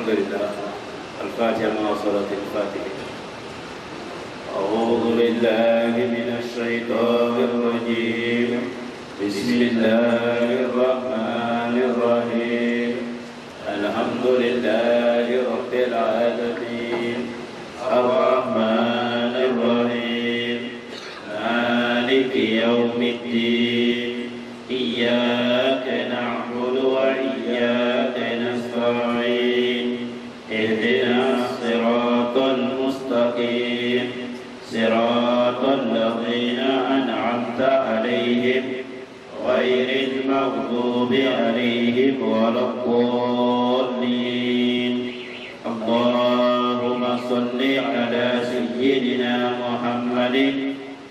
الحمد لله. الفاتحة مع صلاة الفاتحة. أعوذ بالله من الشيطان الرجيم. بسم الله الرحمن الرحيم. الحمد لله رب العالمين الرحمن الرحيم مالك يوم الدين إياك نعبد وإياك نستعين اهدنا الصراط المستقيم صراط الذين أنعمت عليهم غير المغضوب عليهم ولا الضالين. اللهم صل على سيدنا محمد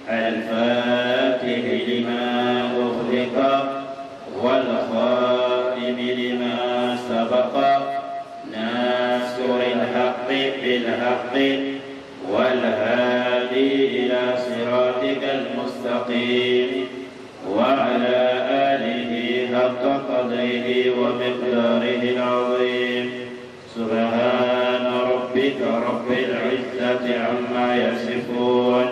الفاتح لما أغلق والخاتم لما سبق ناصر الحق بالحق والهادي إلى صراطك المستقيم وعلى آله حق قدره ومقداره العظيم. سبحان ربك رب العزة عما يصفون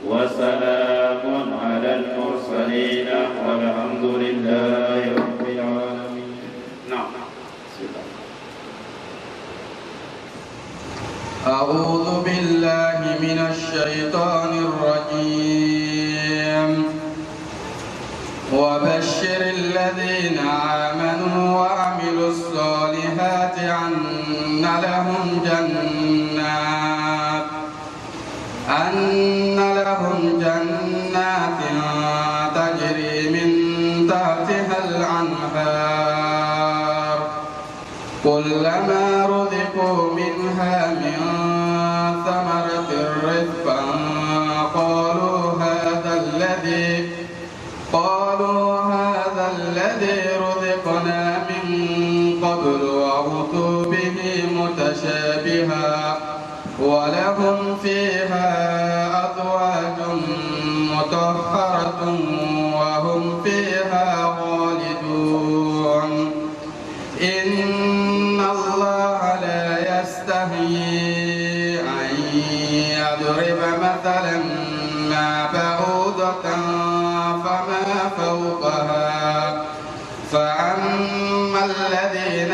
وسلام على المرسلين والحمد لله رب العالمين. نعم. أعوذ بالله من الشيطان الرجيم. وبشر الذين آمنوا وعملوا الصالحات أن لهم جنات تجري من تحتها الأنهار كلما رزقوا منها من ثمرة رزقا قالوا هذا الذي رزقنا من قبل وأتوا به متشابها ولهم فيها أزواج مطهرة وهم فيها خالدون. إن الله لا يستحيي أن يضرب مثلا ما بعوضة فما فوقها فأما الذين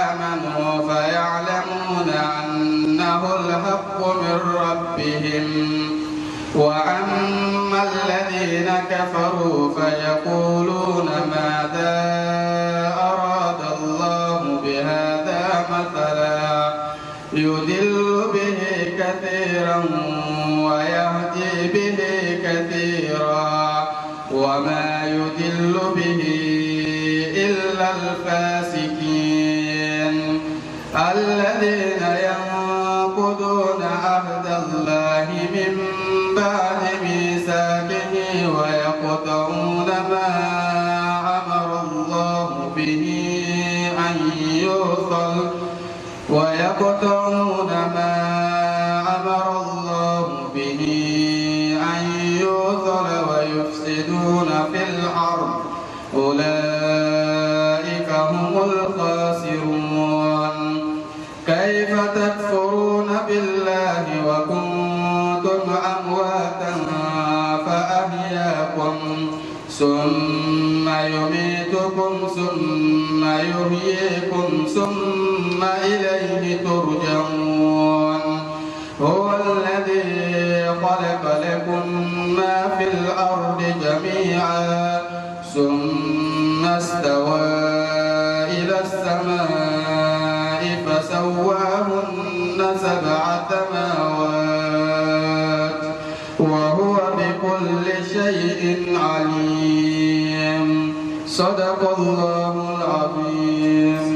آمنوا فيعلمون أنه الحق من ربهم وأما الذين كفروا فيقولون ماذا أراد الله بهذا مثلا يضل به كثيرا ويهدي به كثيرا وما يضل به إلا الفاسقين الذين ينقضون عهد الله من بعد ميثاقه ويقطعون ما أمر الله به أن يوصل ويفسدون في الأرض أولئك هم الخاسرون. كيف تكفرون بالله وكنتم أمواتا فأحياكم ثم يميتكم ثم يحييكم ثم إليه ترجعون. هو الذي خلق لكم ما في الأرض جميعا ثم استوى إلى السماء فسواهن 7 سماوات وهو بكل شيء عليم. صدق الله العظيم.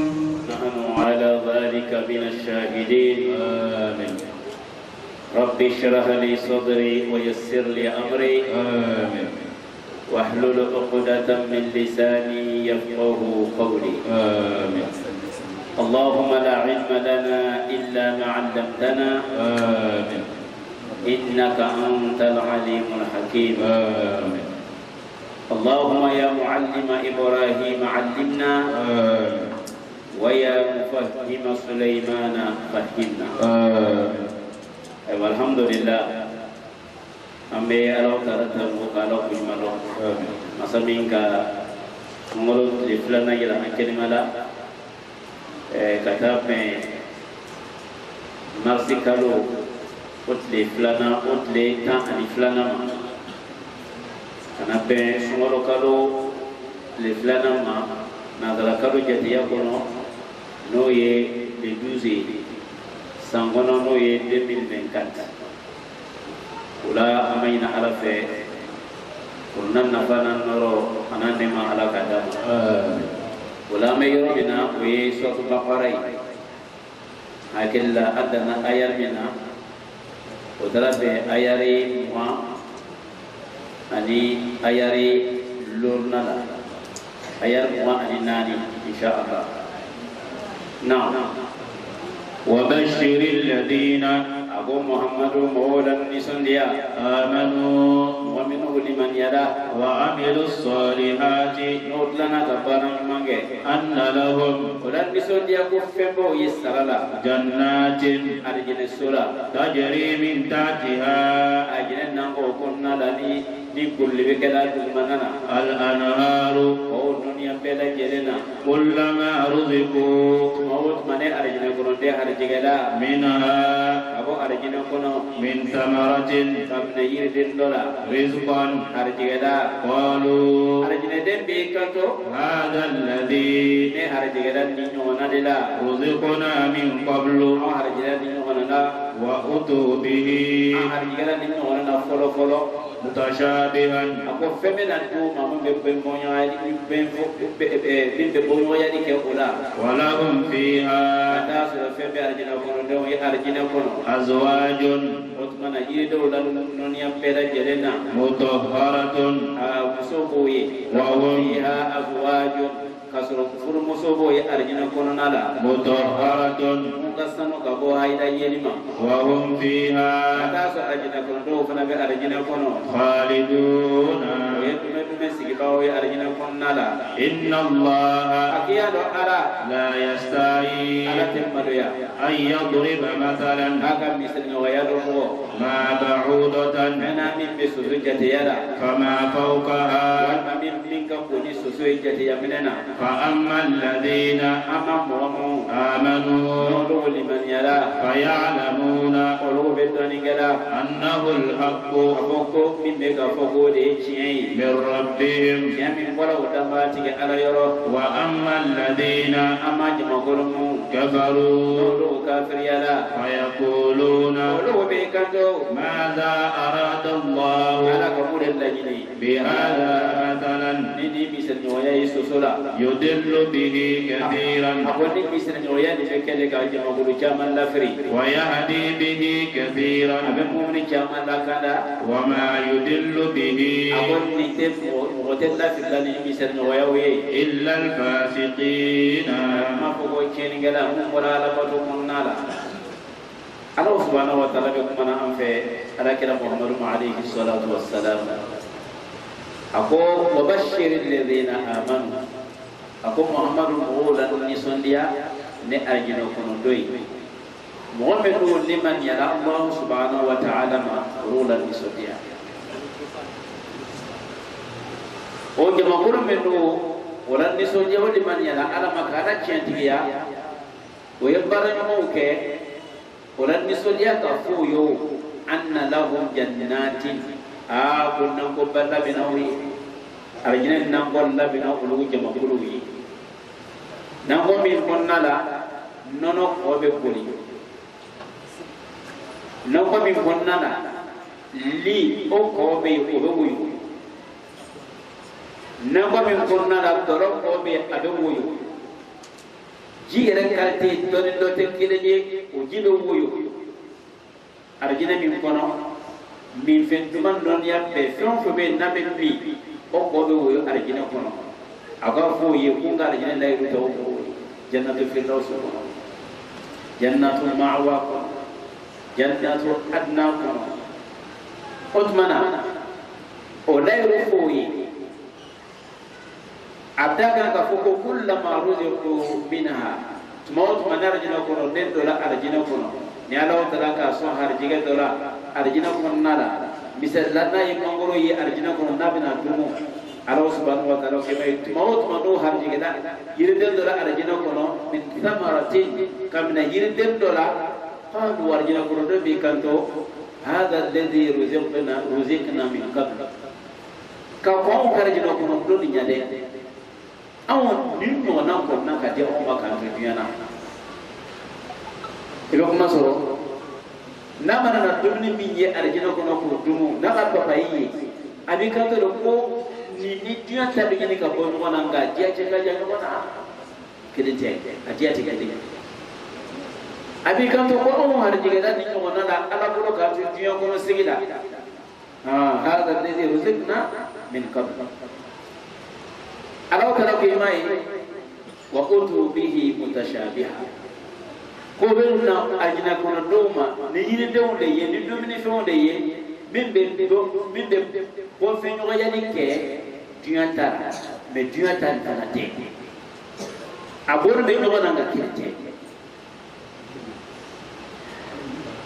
نحن على ذلك من الشاهدين. آمين. رب اشرح لي صدري ويسر لي أمري. آمين. واحلل عقدة من لساني يفقه قولي. آمين. اللهم لا علم لنا إلا ما علمتنا. آمين. إنك أنت العليم الحكيم. آمين. اللهم يا معلم إبراهيم علمنا. آمين. ويا مفهم سليمان فهمنا والحمد لله أمي ألو ترتم وقالوا كجمالو مسامين كا مولود لفلنا يلا كلمة لا كتاب مرسي كالو أتلي فلنا أتلي تاني فلنا أنا بين سمولو كالو لفلنا ما نادلا كالو جديا كونو نوye le 12 sangono noye 2024 ula amayna ala fe kurnan nafana noro anane ma ala kada ula mayro bina we sotu baqarai akilla adana ayar mina udara be ayari ma ani ayari lurnala ayar ma ani nani insyaallah. نعم وبشر الذين أبو محمد مولى النسنديا آمنوا ومنه لمن يدا وعملوا الصالحات نوت لنا تبارك مانجي أن لهم ولن نسنديا كفبو يسرلا جنات أرجل السلا تجري من تحتها أجل نانغو كنا لني لكل بكلا تزمننا الأنهار ودنيا بلا جلنا كلما رزقوا موت من أرجل كنون دي أرجل منها أبو أرجل كنون من ثمرة قبل يردن دولا رزقا أرجل قالوا أرجل دين بيكتو هذا الذي أرجل نيونا دلا رزقنا من قبل أرجل نيونا وأتوا به أرجل نيونا فلو فلو متشابها أكو فمن أنتو مامون ببنويا ببنويا دي كولا ولهم فيها تاسو فمن أرجنا كونو دو أرجنا كونو أزواج وتمنى يدو لنونيا بلا جلنا مطهرة مسوبوي وهم فيها أزواج kasoro kufuru musobo ya arjina kono nala mutahharatun mukasano kabo haida yelima wa hum fiha ataso arjina kono do fana be arjina kono khaliduna yetume mesigi bawo ya arjina kono nala inna allaha akiyado ara la yastai ala temmadoya ay yadriba mathalan haka misalna wa yadrubu ma ba'udatan ana min bisujati yara fama fawqaha wa min minka kuni sujati yaminana فأما الذين آمنوا لمن يرى فيعلمون أنه الحق من ربهم وأما الذين كفروا فيقولون ماذا أراد الله بهذا مثلا يدل به كثيرا ويهدي به كثيرا وما يدل به إلا الفاسقين. الله سبحانه وتعالى بكم أنفع على كلام محمد عليه الصلاة والسلام أقول وبشر الذين آمنوا أقول محمد مولى نسنديا نأجل كنودي محمد لمن يرى الله سبحانه وتعالى مولى نسنديا وجمع كل منه ولا نسنديا لمن يرى على مكانة شنتيا ويبرر موكه ولا نسنديا كفويو أن لهم جنات كنا قبل بنوي أرجعنا نقول لا بنقول جمع كلوي نقول من كنا لا ننقل بقولي نقول من كنا لا لي أو كوبي أبوي نقول من كنا لا ترى كوبي أبوي جيرة كالتي توني تكيلي وجيلو ويو أرجعنا من كنا min fentuman don ya be fen fo be na be bi o ko be wo arjina kono aga fo ye ko ga arjina lay ru taw ko jannatu firdaus ko jannatu ma'wa ko jannatu adna ko utmana o lay ru fo ye abdaga ka foko kullama ruziqu minha tumawt manarjina kono den dola arjina kono ni Allah taala ka so harjiga dola arjina kono nala misal lana yi mangoro yi arjina kono nabina dumu Allah subhanahu wa ta'ala ke mai tumawt manu harjiga da yirden dola arjina kono min thamaratin kamna yirden dola qalu arjina kono do bi kanto hada alladhi ruziqna min qabl ka ko karjina kono do ni nyade awon ninno na ko na ka de o ba kan ribiyana ilo kuma soro na mana na dumni minye arjina ko no ko dumu na ka papa yi abi ka to ko ni dia ta bi ni ka ko no na nga dia ce ka ja no na kidin te ajiya te kidin abi ka to ko on har jiga da ni ko na da ala ko ka to dia ko no sigida hada alladhi ruzqna min qabl alaw kala ke mai wa utu bihi mutashabiha ko benna ajina ko doma ne yini dewde ye ni domine fonde ye mimbe ko fe nyoga yani ke dianta me dianta tanate abor be nyoga nanga kirte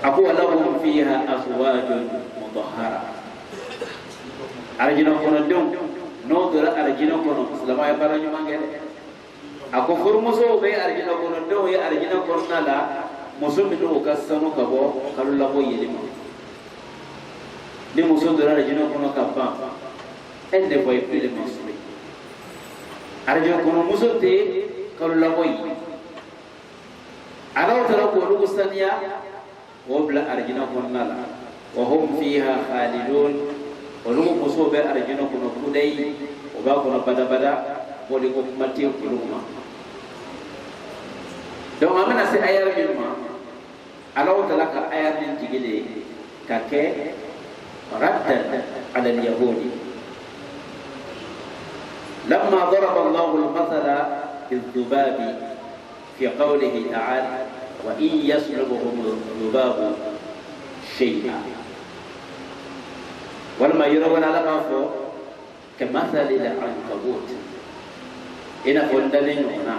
abu lahum fiha azwajun mutahhara ajina ko dom no dora arjina kono salama ya bara nyumangere ako furmuso be arjina kono do ya arjina kono nala muso mi do kasano kabo kalulla bo yelimo ni muso dora arjina kono kappa ende boy pile masuri arjina kono muso te kalulla boy alaw tara ko rugo saniya wobla arjina kono nala wa hum fiha khalidun olugo muso be arjina kono kudai o ba kono bada boli ko mati ko luma donc amana se ayar minma alaw talaka ayar min tigile ka ke raddan ala al-yahudi lamma daraba Allah al-mathala bil-dhubabi fi qawlihi ta'ala wa in yaslubuhum al-dhubabu shay'an ولما يرون على قافو كمثل العنكبوت إن فندلين هنا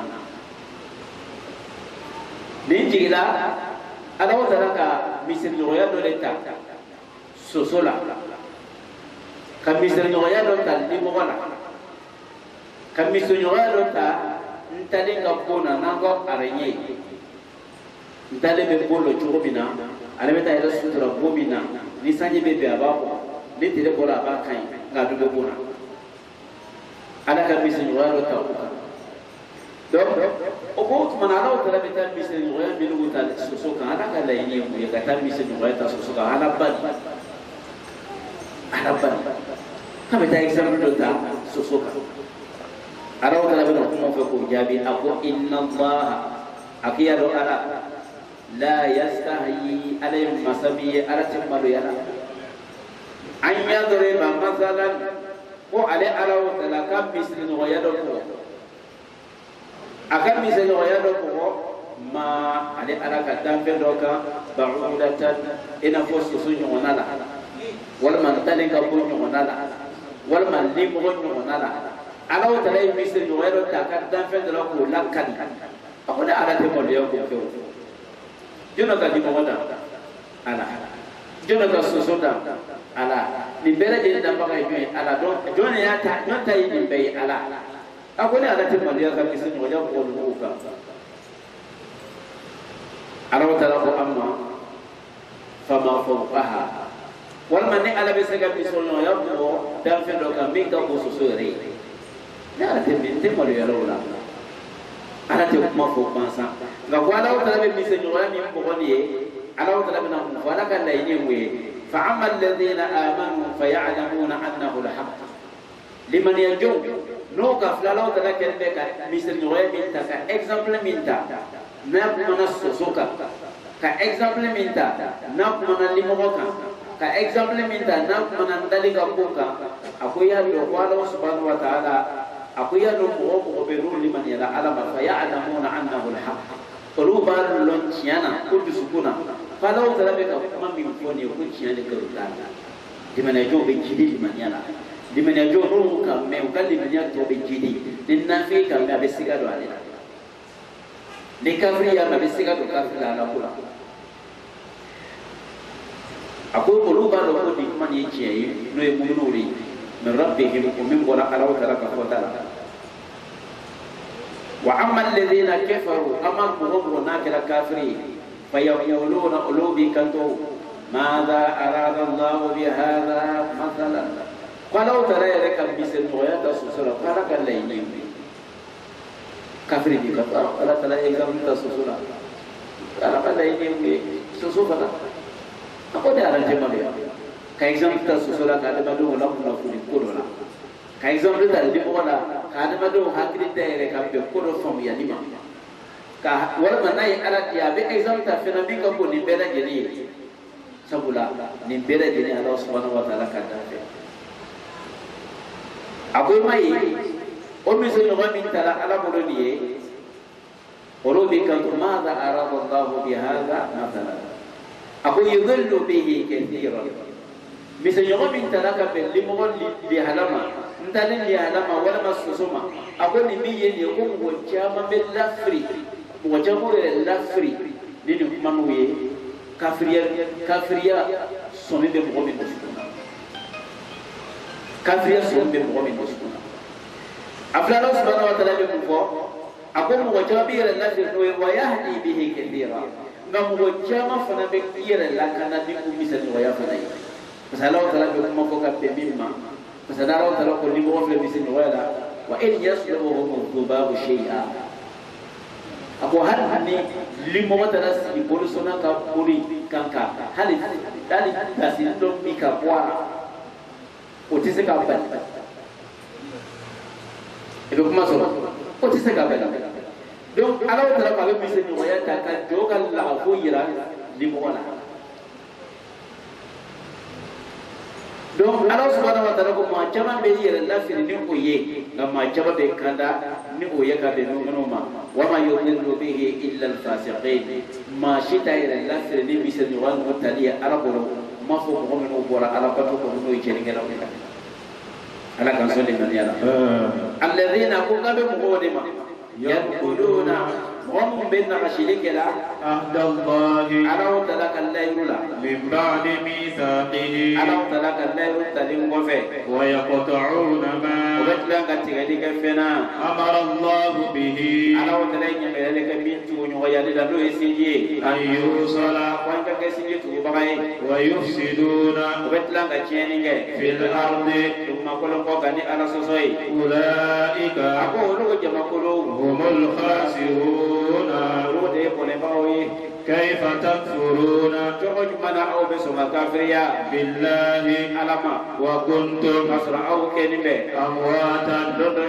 نيجي لا أنا وترك مثل نويا دولتا سوسولا كمثل نويا دولتا لمولا كمثل نويا دولتا نتالي كابونا نانغو أريني نتالي بقولو جوبينا أنا بتاعي رسول ربوبينا نساني بيبي أبابو ni tele bola ba kan nga do bona ala ka bisin waro ta donc o ko to manalo tele beta bisin waro mi lugu ta so kan ala ka la ini mu ya ta bisin waro ta so kan ala ban ka beta example do ta so kan ara tele beta ko mo fe ko jabi ako inna allah akiya do ala la yastahi alayhi masabi ala timalu yana an yadriba masalan ko ale alaw tala kam misli no yado ko akam misli no yado ko ma ale alaka dambe doka ba'udatan ina fosu sunyo nala wal man tale ka bunyo nala wal man limo nala alaw tala misli no yado ta ka dambe doka ko lakkan ako da ala te mo de ko ko jono ka di mo wada ala jono ka sosoda ala ni bere je da baka yi ala don jone ya ta non ta yi ni bai ala akone ala te maliya ka kisin waja ko lu ka ala wa tala ko amma fama fawqaha wal man ala be sega bi sonno ya ko dan fe do ka min ka ko sosore na ala te min te maliya la ala te kuma ko bansa ga ko ala wa tala be mi senyo ya mi ko ni ala wa tala be na ko ala ka la yi we فأما الذين آمنوا فيعلمون أنه الحق لمن يجوم نوكا فلالو تذكر بك مثل نوية منتا كإكزامبل منتا ناب من السوسوكا كإكزامبل منتا ناب من الليموكا كإكزامبل منتا ناب من اندالي كبوكا أقويا بيقوالو سبحانه وتعالى أقويا نمو بيرون لمن يلا علم فيعلمون أنه الحق قلوبا لونتيانا كل سكونا فلو تلبك كما من فوني وكنتيانا كروتانا لمن يجو بجدي لمن يلا لمن يجو روكا ميوكا لمن يجو بجدي dinna fi kam be siga do ale ni kafri ya be siga do kafri la kula ako uluba do ko di man yici no e mu'minu ri min rabbihim wa min qala ala wa taraka wa ta'ala wa amma alladhina kafaru amma qulubu nakira kafiri fayaquluna ulubi kantu madha arada Allah bi hadha mathalan qalu tara yaraka bisin wa yatasura qala kallayni kafiri di kata Allah Taala exam tasusura qala kallayni susufata ako da aranje mabe ka exam tasusura ka da madu wala kuna kuni kodola ka exam da di wala ka da madu hakri da yare ka be kodo fam ya nima ka wala manai ala dia be exam ta fena bi ka ko ni bela jeni sabula ni bela jeni Allah Subhanahu wa Taala ka da abu mai o mi se no min tala ala mo ni oro bi ka ma da arada Allah bi hada mathalan abu yudillu bihi kathiran mi se no min tala ka be li mo li halama ndale li halama wala masusuma abu ni mi ye ni ko mo chama be lafri mo chama re lafri ni ni manu ye kafriya soni be mo min kafriya soni be mo min afla Allah Subhanahu wa Ta'ala be ko ako mo wajabi re lafri no wa yahdi bihi kathira ngam mo chama fana be yere la kana di ko misal wa ya fana masala Allah Ta'ala be ko ka be mimma masala Allah Ta'ala ko ni mo fle misal wa la wa in yasluhu dhubabu shay'a ako har ni limo mata si bolu sona ka puri kanka hali dali tasin do mi ka kwa otise ka ba ebe kuma so otise ka ba donc ala Taala ka be mise ni waya ta ka dogal la fo yira limo wala donc ala Subhanahu wa Ta'ala ko ma chama be yira la firi ni ko ye ngam ma chama be kanda ni o ye ka be no ma wa ma yudillu bihi illa al-fasiqin ma shita ila lafir ni bisani wal mutaliya araboro ma fo ko no bora ala ko ko no yeli ngela ko ala kan so de man yala alladhina ko gabe mo wode ma yaquluna hum binna mashirikala ahdallahi ala talaka al-laylula min ba'di mithaqihi ala talaka al-layl talim gofe wa yaqta'una ma ubetla ngati ga fena amara Allah bihi ala talaka ngale ka bintu nyo ya de do esiji ayyusala wanga ka sinje tu bagai wa yufsiduna ubetla ngati nge fil ardi tuma kolo ko gani ala sosoi ulaika ako ro jama kolo humul khasiruna ro de pole bawi kayfa takfuruna jogo mana au be soma kafriya billahi alama wa kuntum kasra au kenimbe amwatan dodo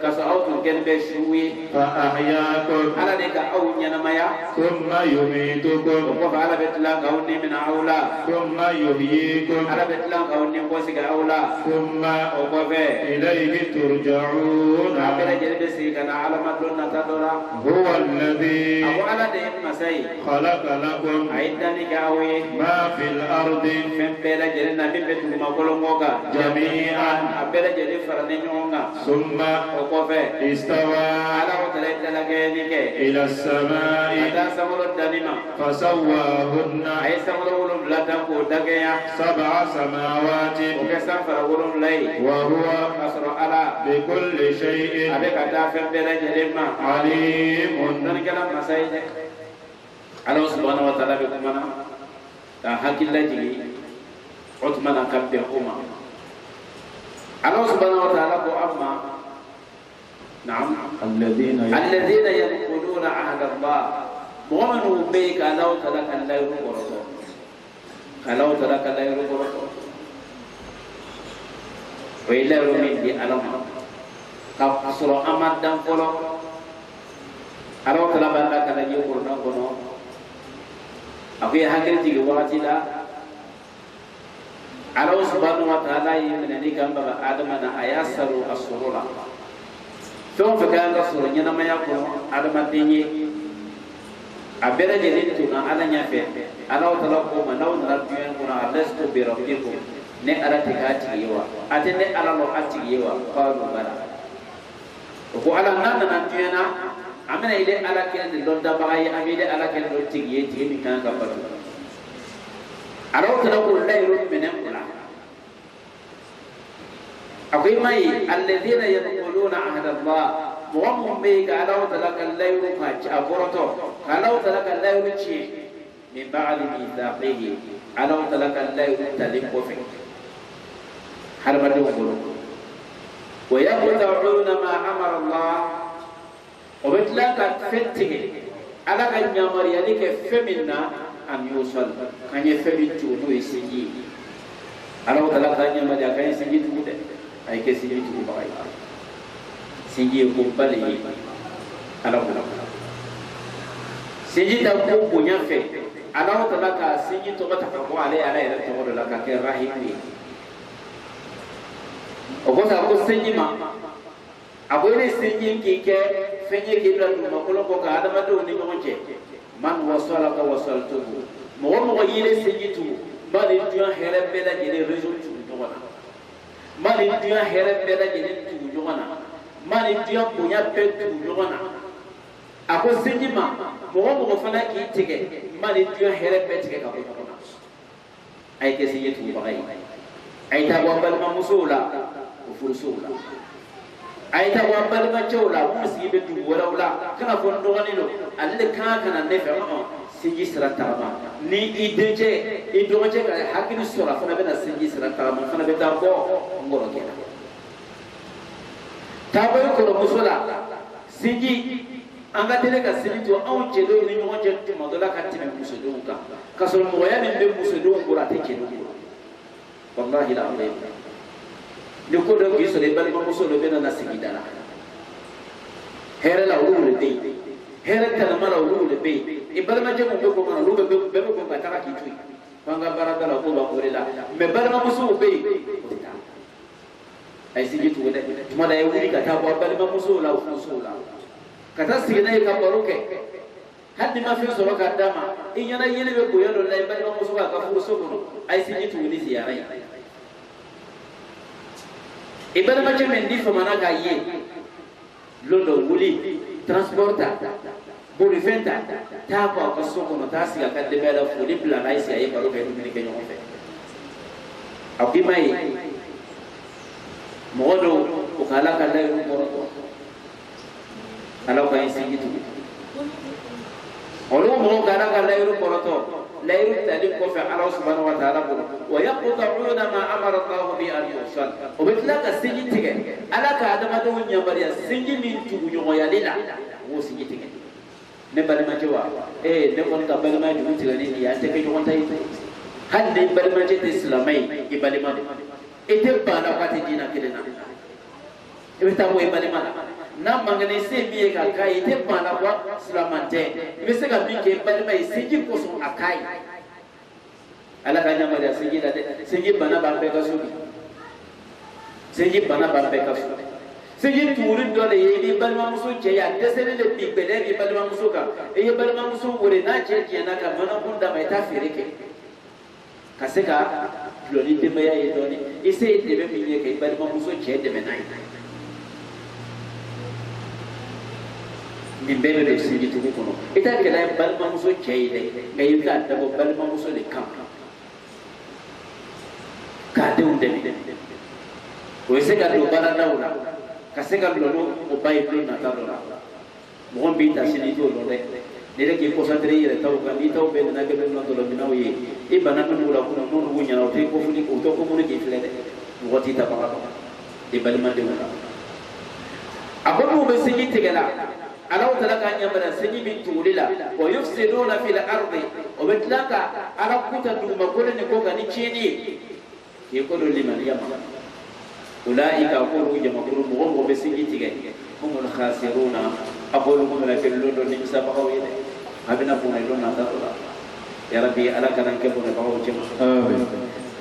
kasra au tu kenimbe shuwi fa ahyaakum ala de ka au nyana maya thumma yumitukum ko ala betla gauni min aula thumma yuhyikum ala betla gauni ko siga aula thumma o ko be ilayhi turja'una abere jere siga na alama donna tadora huwa alladhi abu ala de masai khalaqa lakum aidani gawe ma fil ardi fembela jere na bimbe tu makolo ngoga jami'an abere jere farane nyonga thumma o ko be istawa ala o tele tele geni ke ila as-sama'i ada samolo danima fasawwahunna ay samolo wolum ladan ko dageya sab'a samawati o ke samfara wolum lay wa huwa asra ala bi kulli shay'in abe kata fembela jere ma alimun. dan kala masai Allah Subhanahu wa Ta'ala be kumana ta hakilla jigi Uthman kabbe umma Allah Subhanahu wa Ta'ala ko amma na'am alladhina yanquduna ahda Allah mu'minu bika law talaka la yurquru kalau talaka la yurquru wa ila rumin bi alama ka asro amad dan folo Allah Ta'ala banda kala yurquru na kono aku ya hakil jigi wakati la Allah Subhanahu wa Ta'ala yimani kamba adama na ayasaru asurula fɛn fɛn kan ka sɔrɔ ɲɛnamaya kɔnɔ adamaden ye a bɛɛ lajɛlen tonna ala ɲɛfɛ ala Ta'ala ko ma n'aw nana duɲɛ kɔnɔ alastu bi rabbikum ne ala tɛ k'a tigi ye wa a tɛ ne ala lɔ a tigi ye wa qalu bala ko ala nana nan tiena amena ile ala ken londa baay amile ala ken do tigiye timi kan ka batu araw tala ko layru menen kula akwai mai alladhina yadkhuluna ahda Allah mu'min be ga alaw tala kan layru ma ci aboroto alaw tala kan layru ci min ba'di mithaqihi alaw tala kan layru talim ko fe har ba do ko wa yaqta'una ma amara Allah وبتلاك فتيه على كان يامر يعني كفمنا أن يوصل كان يفهم تقولوا يسيجي على وتلا كان يامر يعني كان يسيجي تقول أي كسيجي تقول باي سيجي يقول بالي على وتلا سيجي تقول بنيا في على وتلا كان سيجي تقول تقول عليه تقول لك كراهي وقول أقول سيجي ما akwai sinjin kike fenye kibla duma kolo ko ka adama do ni ngonje man wasala ka wasaltuhu mo yile sinjitu bali tuya here bela jele result tu jogona mali tuya here bela jele tu jogona mali tuya bunya pe tu jogona ako sinjima mo fana ki tike mali tuya here pe tike ka ko jogona ay ke sinjitu bagai ay ta wambal mamusula ufurusula aita wa balma chawla musi be du wala kana fon do ganilo alle kana nefe ma siji sira tama ni idoje ka hakini sura fana be na siji sira tama fana be da ko ngoro kena taboy ko musula siji anga tele ka siji to on chedo ni mo jetti modola ka timme musudu ka kasol mo yani be musudu ngora te chedo wallahi la alayhi ni ko do giso de bal ma muso do bena na sigidala here la wulu de here tan mala wulu be e bal ma jemu ko ko lu be ko ka tara ki tui panga baraka la ko ba ko rela me bal ma muso be ay sigi tu de tuma da yuri ka ta bo bal ma muso la ka ta sigina ka baruke haddi ma fi so ka dama in yana yele be ko yalo la bal ma muso ka furu so ko ay sigi tu ni ziyarai ibada mace men di famana ga ye londo wuli transporta buri fenta ta ko ka so ko ta siga ka de bela fuli plan ai sia e baro be ni ke nyon fe abi mai modo ko kala kala yu ko ala ko isi gitu olo mo kala kala yu ko to la yu tali ko fa Allah subhanahu wa ta'ala wa yaqta'una ma amara Allah bi an yusal o bitlaka siji tige ala ka adama do nya bariya siji min tu nyo ya lela wo siji tige ne bale ma jewa ne ko ka bale ma ju tige ni ya te ke jo ta yi hande bale ma je islamai e bale ma ete bana ka te dina kidena e ta mo e bale ma na mangane se biye ka kai te bana kwa islamante e se ka bi ke bale ma siji ko so akai ala ka nyama da sigi bana ba be ka su sigi bana ba be ka su sigi turin dole yi balma musu ce ya desere le bi bele bi balma musu ka e balma musu wore na ce ke na ka mana kun da mai ta firike ka se ka loni de mai yi doni ise de be minye ke balma musu ce de menai ni bebe de sigi tu ko no ita ke la balma musu ce yi de yi ka da balma musu le kam ka de unde o se ka do bara daula ka se ka lo o bai do na ta do mo bi ta sini to lo de ne ke ko sa tre yere taw ka ni taw be na ke be no to lo binaw ye e bana no la ko no no nya na o te ko funi ko to ko mo ne ke fle de mo ti ta ba e bal ma de wala akono be sigi tegala alaw talaka nya bana sigi bi tulila wa yufsiduna fil ardi o betlaka ala kuta du ma ko ne ko ga ni chini يقول لمن يما أولئك أقول جمهور مغمو بسيجي هم الخاسرون أقول لكم لكن لون نمسا بقوي أبنا بون لون نتطلع يا ربي ألا كان كبون بقوي جمهور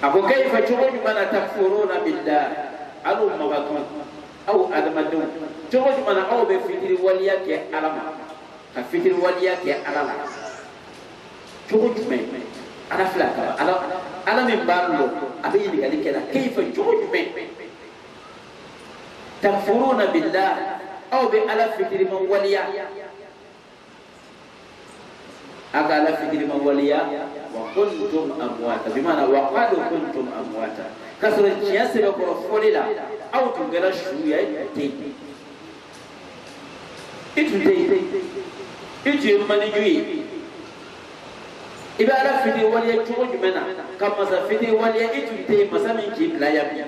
أقول كيف تقول من تكفرون بالله ألو مغاكم أو أدمدون تقول من أو بفكر وليك ألما فكر وليك ألما تقول من أنا فلاك أنا من بارلو أبي لك كذا كيف جوج من تكفرون بالله أو بألا فكر موليا ألا فكر موليا وكنتم أمواتا بمعنى وقالوا كنتم أمواتا كسر الجنس بقول فوليلا أو تقول شوية تي إتو منجوي إذا ألا فكر وليا تقول منا كم مسا فكر وليا إتو تي مسا من جيب لا يبي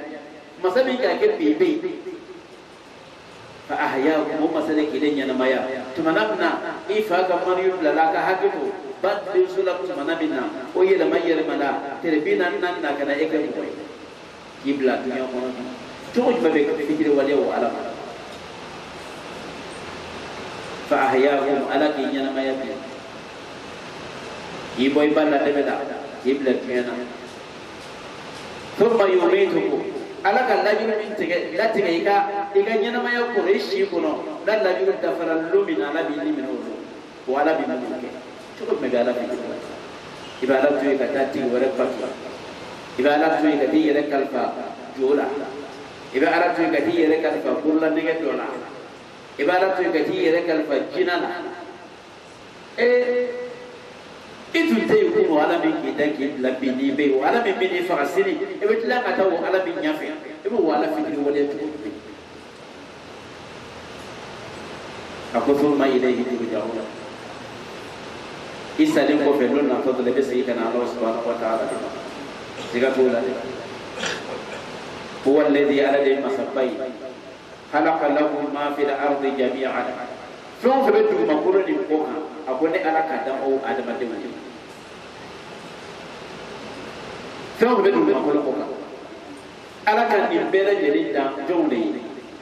مسا من كأكل بيبي فأحياهم مسلك إلينا نمايا تمنامنا إفاق مريم للاك حقه بعد بيسولك تمنامنا ويلا ما يرمنا تربينا ننا كنا إكرم كوي يبلا دنيا كنا توج ببيك فكر وليه وعلم فأحياهم على كينيا نمايا بيا يبوي بلا تبدا يبلا كيانا ثم يميتكم ala ka lajuru min tigɛ latigɛ i ka ɲɛnamaya kɔrɔ i si kɔnɔ la lajuru dafara lo min ala b'i nimina o lo o ala b'i mun kɛ cogo jumɛn bɛ ala b'i nimina i bɛ ala to yen ka taa tigi wɛrɛ batu i bɛ ala to yen ka t'i yɛrɛ kalifa jo la i bɛ ala to yen ka t'i yɛrɛ kalifa bolola nɛgɛ dɔ la i bɛ ala to yen ka t'i yɛrɛ kalifa jina la itu tey ko ala min ki dan ki la bini be wala min bini fa sini e be tila ka taw ala min nyafe e be wala fikri wala to be akoso ma ilayhi turja'un isalin ko fe lon na to de be sayyidina allah subhanahu wa ta'ala diga to la huwa alladhi ala de masabbai khalaqa lakum ma fil ardi jami'an fon fe be tu makuro ni ko kan akone ala ka dan o adama de wani fon be du makuro ko kan ala ka ni bere jeli dan jonde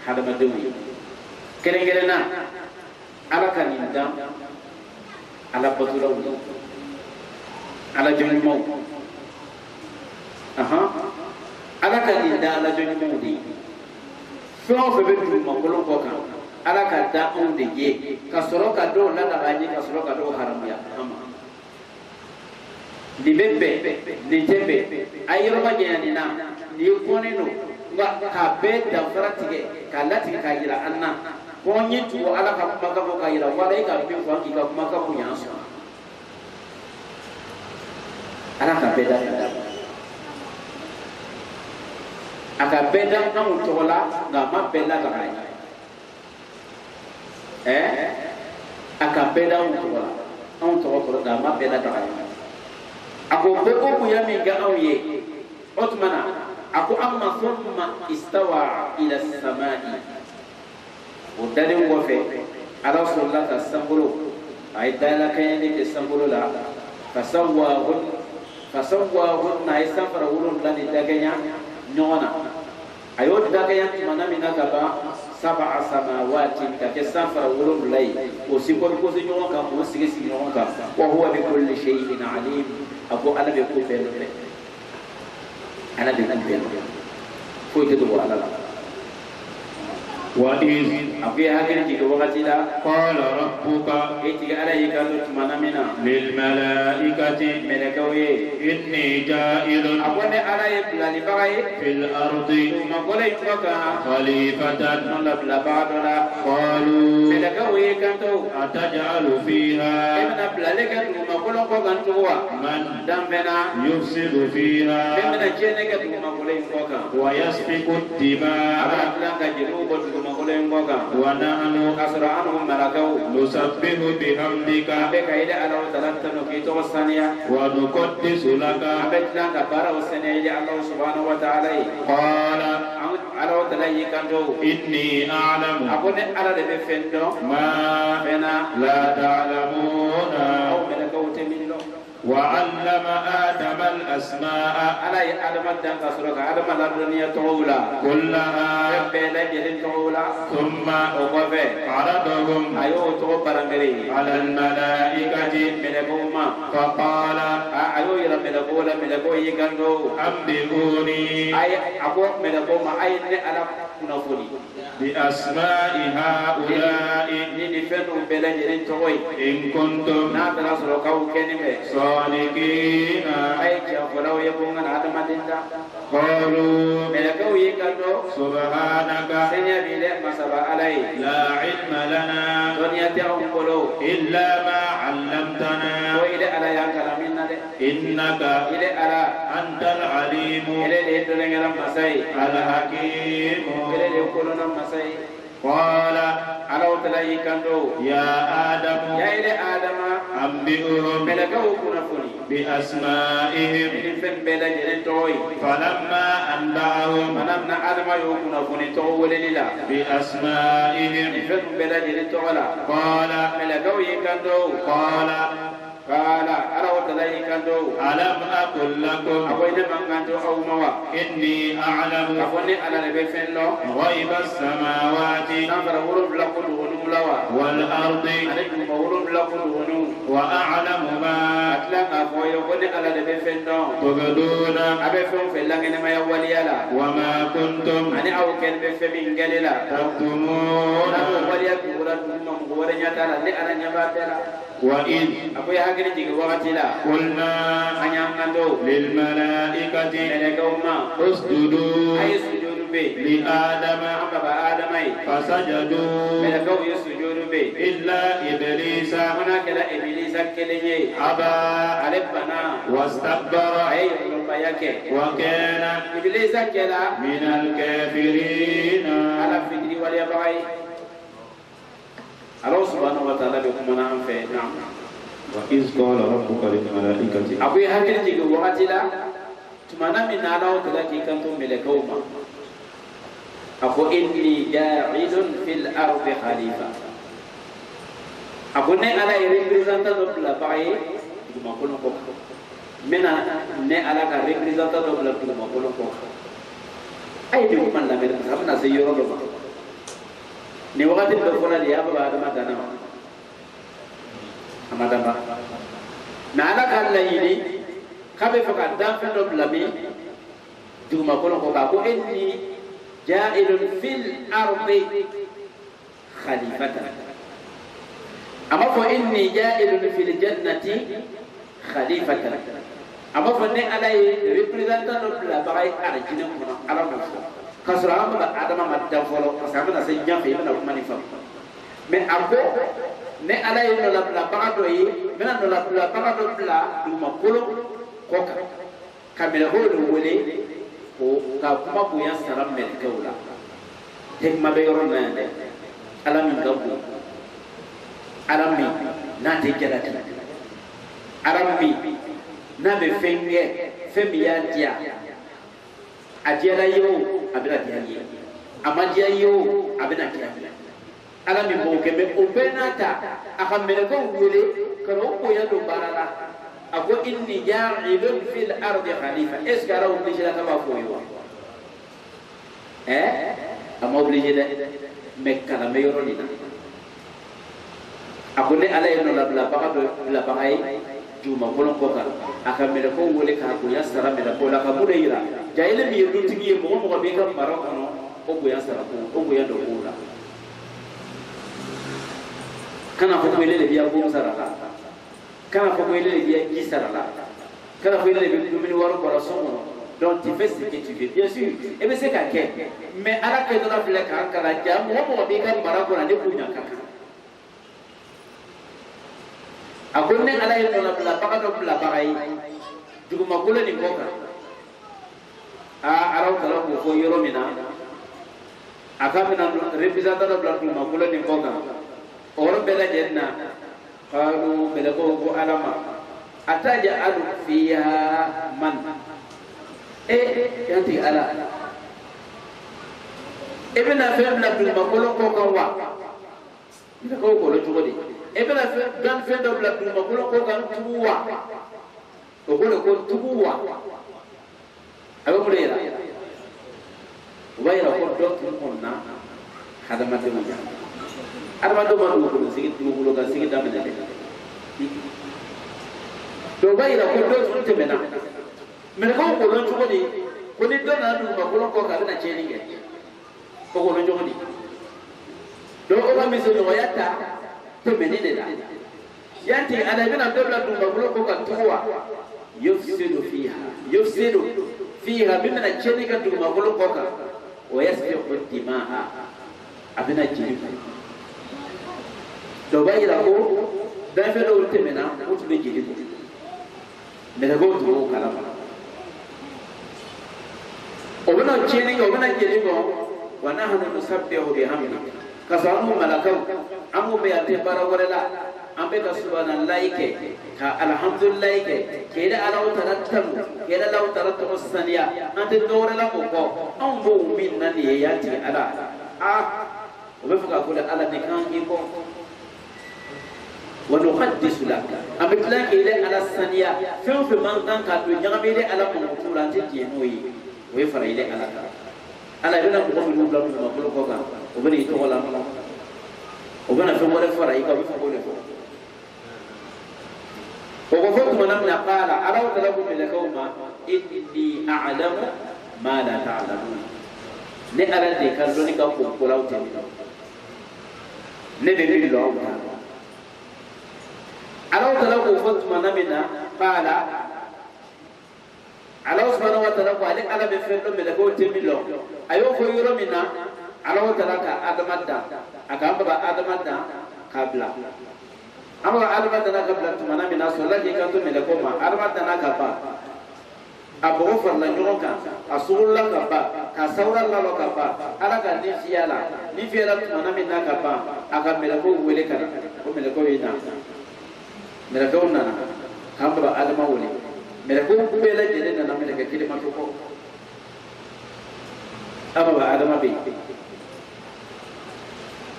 adama de wani kere na ala ka ni dan ala batula wani ala joni mo ala ka ni dan ala joni mo di fon fe be du makuro ko kan ala ka da on de ye ka soro ka do la da baji ka soro ka do haram ya ama di bebe di tebe ayro ma je ni na ni ko ni no wa ka be da faratige ka lati ka gira anna ko ni tu ala ka ma ka ko gira wala ka be ko ki ka ma ka ko ya so ala ka be da aka be da na mu to la ga ma be la ga ai aka beda on to ko da ma beda ta ako be ko ya mi ga aw ye otmana ako amma thumma istawa ila as-samai o dade ko fe ala sallallahu ta sambulu ay dala kayani ke sambulu la fasawwahun na isafara wulun lani daganya nyona ayo daganya mana minaka ba sab'a samawati ka safara wulun lay o sikon ko se nyona ka o sige si nyona ka wa huwa bi kulli shay'in alim abu ala be ko be ana de nan be ko ite do ala وإذ أبي هكذا جيك وقتلا قال ربك إتي عليك تمنا منا للملائكة ملكوي إني جائل أقول علي بلا لبغي في الأرض ثم قلت لك خليفة بلا بعضنا قالوا ملكوي كنتو أتجعل فيها ابن بلا لك ثم قلت كنتو من دمنا يفسد فيها ابن جنك ثم قلت لك ويسفك الدماء ونحن نسبح بحمدك ونقدس لك قال إني أعلم ما لا تعلمون وعلم آدم الأسماء كلها ثم عرضهم على الملائكة فقال أنبئوني بأسماء هؤلاء fendu bela jere toy إن كنتم na tara soro kaw kenime صادقين ay ja folaw yebunga na adama dinda قالوا mele kaw yekando سبحانك senya bile masaba alai لا علم لنا dunya ta'um bolo إلا ما علمتنا ko ile ala ya kalaminna de إنك ile ala أنت العليم ile de dolengara masai الحكيم ile de kolona masai قال ala utala yekando يا آدم ya ile adama أنبئهم mele kaw kuna funi بأسمائهم min fen bela jere toy فلما أنبأهم manam na adama yo kuna funi to wolelila بأسمائهم min fen bela jere to wala قال mele kaw yekando قال kala ala utala yekando ألم أقل لكم akoyne manganto aw mawa إني أعلم kafoni ala le be fen lo غيب السماوات nambara wuro bla ko do wonu lawa والأرض ale ko wuro bla ko do wonu وأعلم ما atla ka ko yo ko ne ala le be fen do تبدون abe fen fe langene ma ya waliyala وما كنتم ani aw ken be fe min galela تكتمون na ko waliya ko wala dum ko wala nyata la ne ala nyaba tela وإذ akoy hagiri jigi wakati la قلنا anyangando للملائكة mele ka umma اسجدوا ay sujudu be لآدم amba ba adamai فسجدوا mele ka wi sujudu be إلا إبليس mana kala iblisa kelenye أبى alebana واستكبر ay rumba yake وكان iblisa kala من الكافرين ala fitri wal yabai Allah subhanahu wa ta'ala be kuma na amfe na وإذ قال ربك للملائكة abu hakil jigi wakati la tumana min ala o kala ki kanto melekauma ako inni ja'ilun fil ardi khalifa ako ne ala representant do la baye duma ko ko mena ne ala ka representant do la duma ko ko ay di man la mer amna se yoro do ni wakati do fona ya baba adama dana amada ba na ala ka la yini kabe faka dan fe do blami duma ko ko ba ko inni ja'ilun fil ardi khalifatan amma fa inni ja'ilun fil jannati khalifatan amma fa ne ala representant do la bagay arjina ko ala ko kasra amma adama madda folo kasama na se nyafe na ko manifa mais ako ne ala yi no la bagado yi mena no la bagado la duma kolo ko kamera ho do wole ko ka kuma bu ya saram mel kawla hikma be yoro na de alamin gabu alami na te jarati alami na be fenge femi ya dia adiara yo abira dia yi amadia yo abina dia alami mo kebe obenata akamere ko wole karo ko ya do barala ako inni ja'ilun fil ardi khalifa esgara obligé la kama ko yo ama obligé de mekala me yoro ni ako ne ala yeno la la bagay juma kolon ko ka akamere ko wole ka ko ya sara me ko la ka bude ira jaile mi yedu tigi mo mo be ka baro kono o ko ya sara ko o ko ya do ko la kana ko ele biya ko sara la kana ko ele biya ki sara la kana ko ele biya dumini waro baro somo donc tu fais ce que tu veux bien sûr et bien c'est qu'à mais ala que dans la file ka kala jam mo mo be ka baro ko na de kunya ka akon ne ala yeno la baka do la bakai duguma kula ni koka araw kala ko fo yoro mina akamina representant do la duguma kula ni koka oro bela jenna qalu bela ko alama ataja adu fiha man yanti ala ibna fem la duguma kula koka wa ida ko ko lo jogodi ebela gan fe do la duma ko kan tuwa ko tuwa aba mulera wayra ko do tuna hada ma de mo arma do ma do ko sigi tumu ko ga sigi damene de do wayra ko do tun te mena men ko lo jogodi ko ni do na duma ko ka na cheni ge ko lo jogodi do ko ma mi so no yata تمنين لا يأتي على من الدولة المغلوب كتوى يفسد فيها بمن الجنة المغلوب ويسفك الدماء أبنا الجنة دبيره دافع التمنا وتبي جنة من هو تو كلام وبنا الجنة وبنا الجنة ونحن نسبح بحمده كسرنا ملكه أمو بيأتي بارورلا أمبك سبحان الله كالحمد لله كذا الله ترتم كذا الله ترتم السنيا أنت دور لا بكو أم بو من نياتي على وبفكر أقول على نكان يكو ونقدس لك أمبك لك كذا على السنيا فيهم في من كان يعمل على مقولات تجينوي ويفرح إلى على يبنا بقول من بلاد المقول كذا وبني تقول الله وبنا في ولا فرح يكابي فقول فقول وقفت من قال أروا تلقوا من الكوما إني أعلم ما لا تعلمون نأرى ذلك الذي كفوا قلوا تمنوا نبي الله أروا تلقوا فتما نبنا قال على سبحانه وتعالى قال على بفعل من الكوما تمنوا أيوه خير منا على تلقى آدم الدم أكمل آدم الدم قبله أما أدم دنا قبل تمنا من أصلا كي كنتم ملكوما أدم دنا كبا أبو فرلا نيوكا أسول الله كبا كسور الله كبا ألا كنيفيالا نيفيالا تمنا من كبا أكمل ملكو ولكنا وملكو ينا ملكو نانا كم بقى أدم ولي ملكو بيلا جلنا نام ملك كذي ما تقول أما بقى أدم بي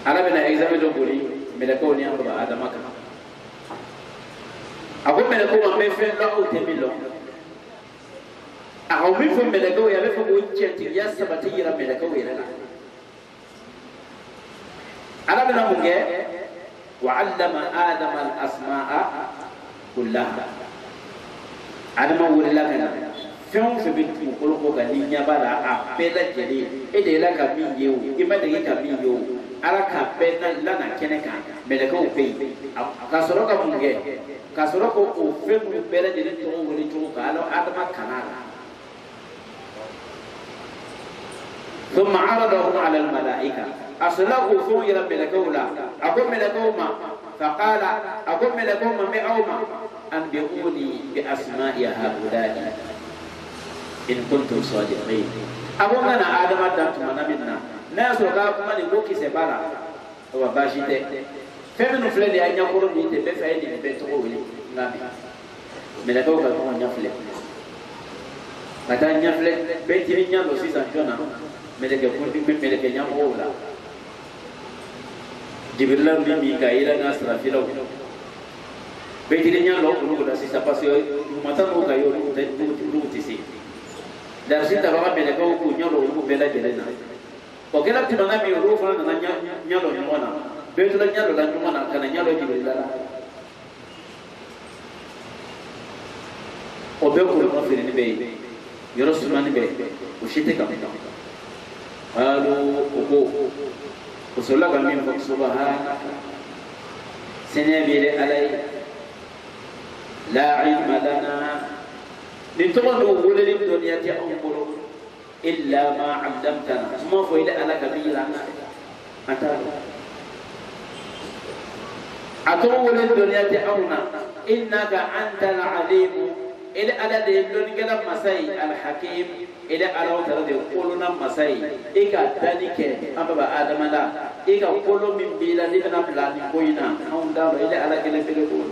أنا بنا إكزام دوبولي ملكو نيام بقى أدم كم أقول ملكو ما بيفعل لا أتميله أقول بيفعل ملكو يا بيفعل وجهتي يا سبتي يرى ملكو يرى أنا بنا مجا وعلم آدم الأسماء كلها أنا ما أقول لك أنا فيهم في بيت مقولك كنيا بلا أبدا جدي إذا لا كمين يو إما دقيقة كمين يو أنا كبنا لنا كنكا ملكو في كسرك مجا كسرك أوفم بلا جدي تون ولي تون قالوا آدم كنارا ثم عرضهم على الملائكة أصلقوا فوق رب لكولا أقول ملكوما فقال أقول ملكوما مئوما أنبئوني بأسماء هؤلاء إن كنتم صادقين أقول أنا آدم أدمتم منا ناس وقاكم من يقوكي سبارا هو باشيته فمن فلان أن يقولون يتبع فإني بيتقولي نامي ملكوكا كما نفلي kata nyafle beti ni nyalo sisa jona meleke fundi meleke nyamo wala jibril bi mikaila na asrafila beti ni nyalo ko da sisa pasi mata ko kayo ko te ko tisi dar sita baba meleke ko nyalo ko bela jelena ko kila timana mi ro fa na nyalo nyona beti la nyalo la nyona kana nyalo jibril la o be ko no fere ni be يرسلون به وشتى كم قالوا أبو وصلى كمين فسبحان سنبيل علي لا علم لنا لتقولوا ولد الدنيا تأمر إلا ما علمتنا ثم فإذا أنا كبيرا أتقول الدنيا تأمر إنك أنت العليم إلى على دلون كلام مساي الحكيم إلى على وتر قولنا مساي إيكا ذلك أبا آدم لا إيكا قولوا من بلا لبنا بلا نقولنا هم داروا إلى على كلام بيقول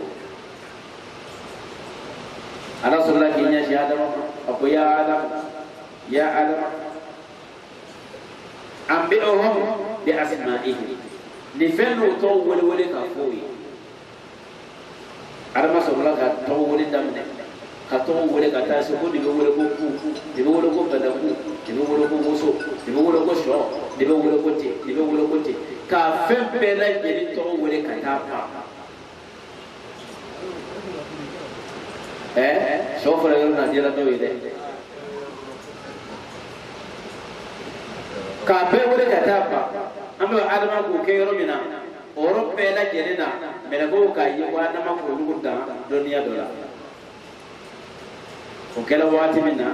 على صلى كينيا يا آدم أبو يا آدم يا آدم أنبئهم بأسمائهم لفنوا طول ولك أفوي على ما صلى الله طول دمنا katongo wole kata se ko dibe wole ko ku dibe wole ko badaku dibe wole ko moso dibe wole ko sho dibe wole ko ti dibe wole ko ti ka fempe la jeli to wole kata pa sho fara yo na dira to ide ka be wole kata pa ambe adama ko ke yoro mina oro pela jerena melago ka yi wa na ma ko luguta duniya dola o kala wati minna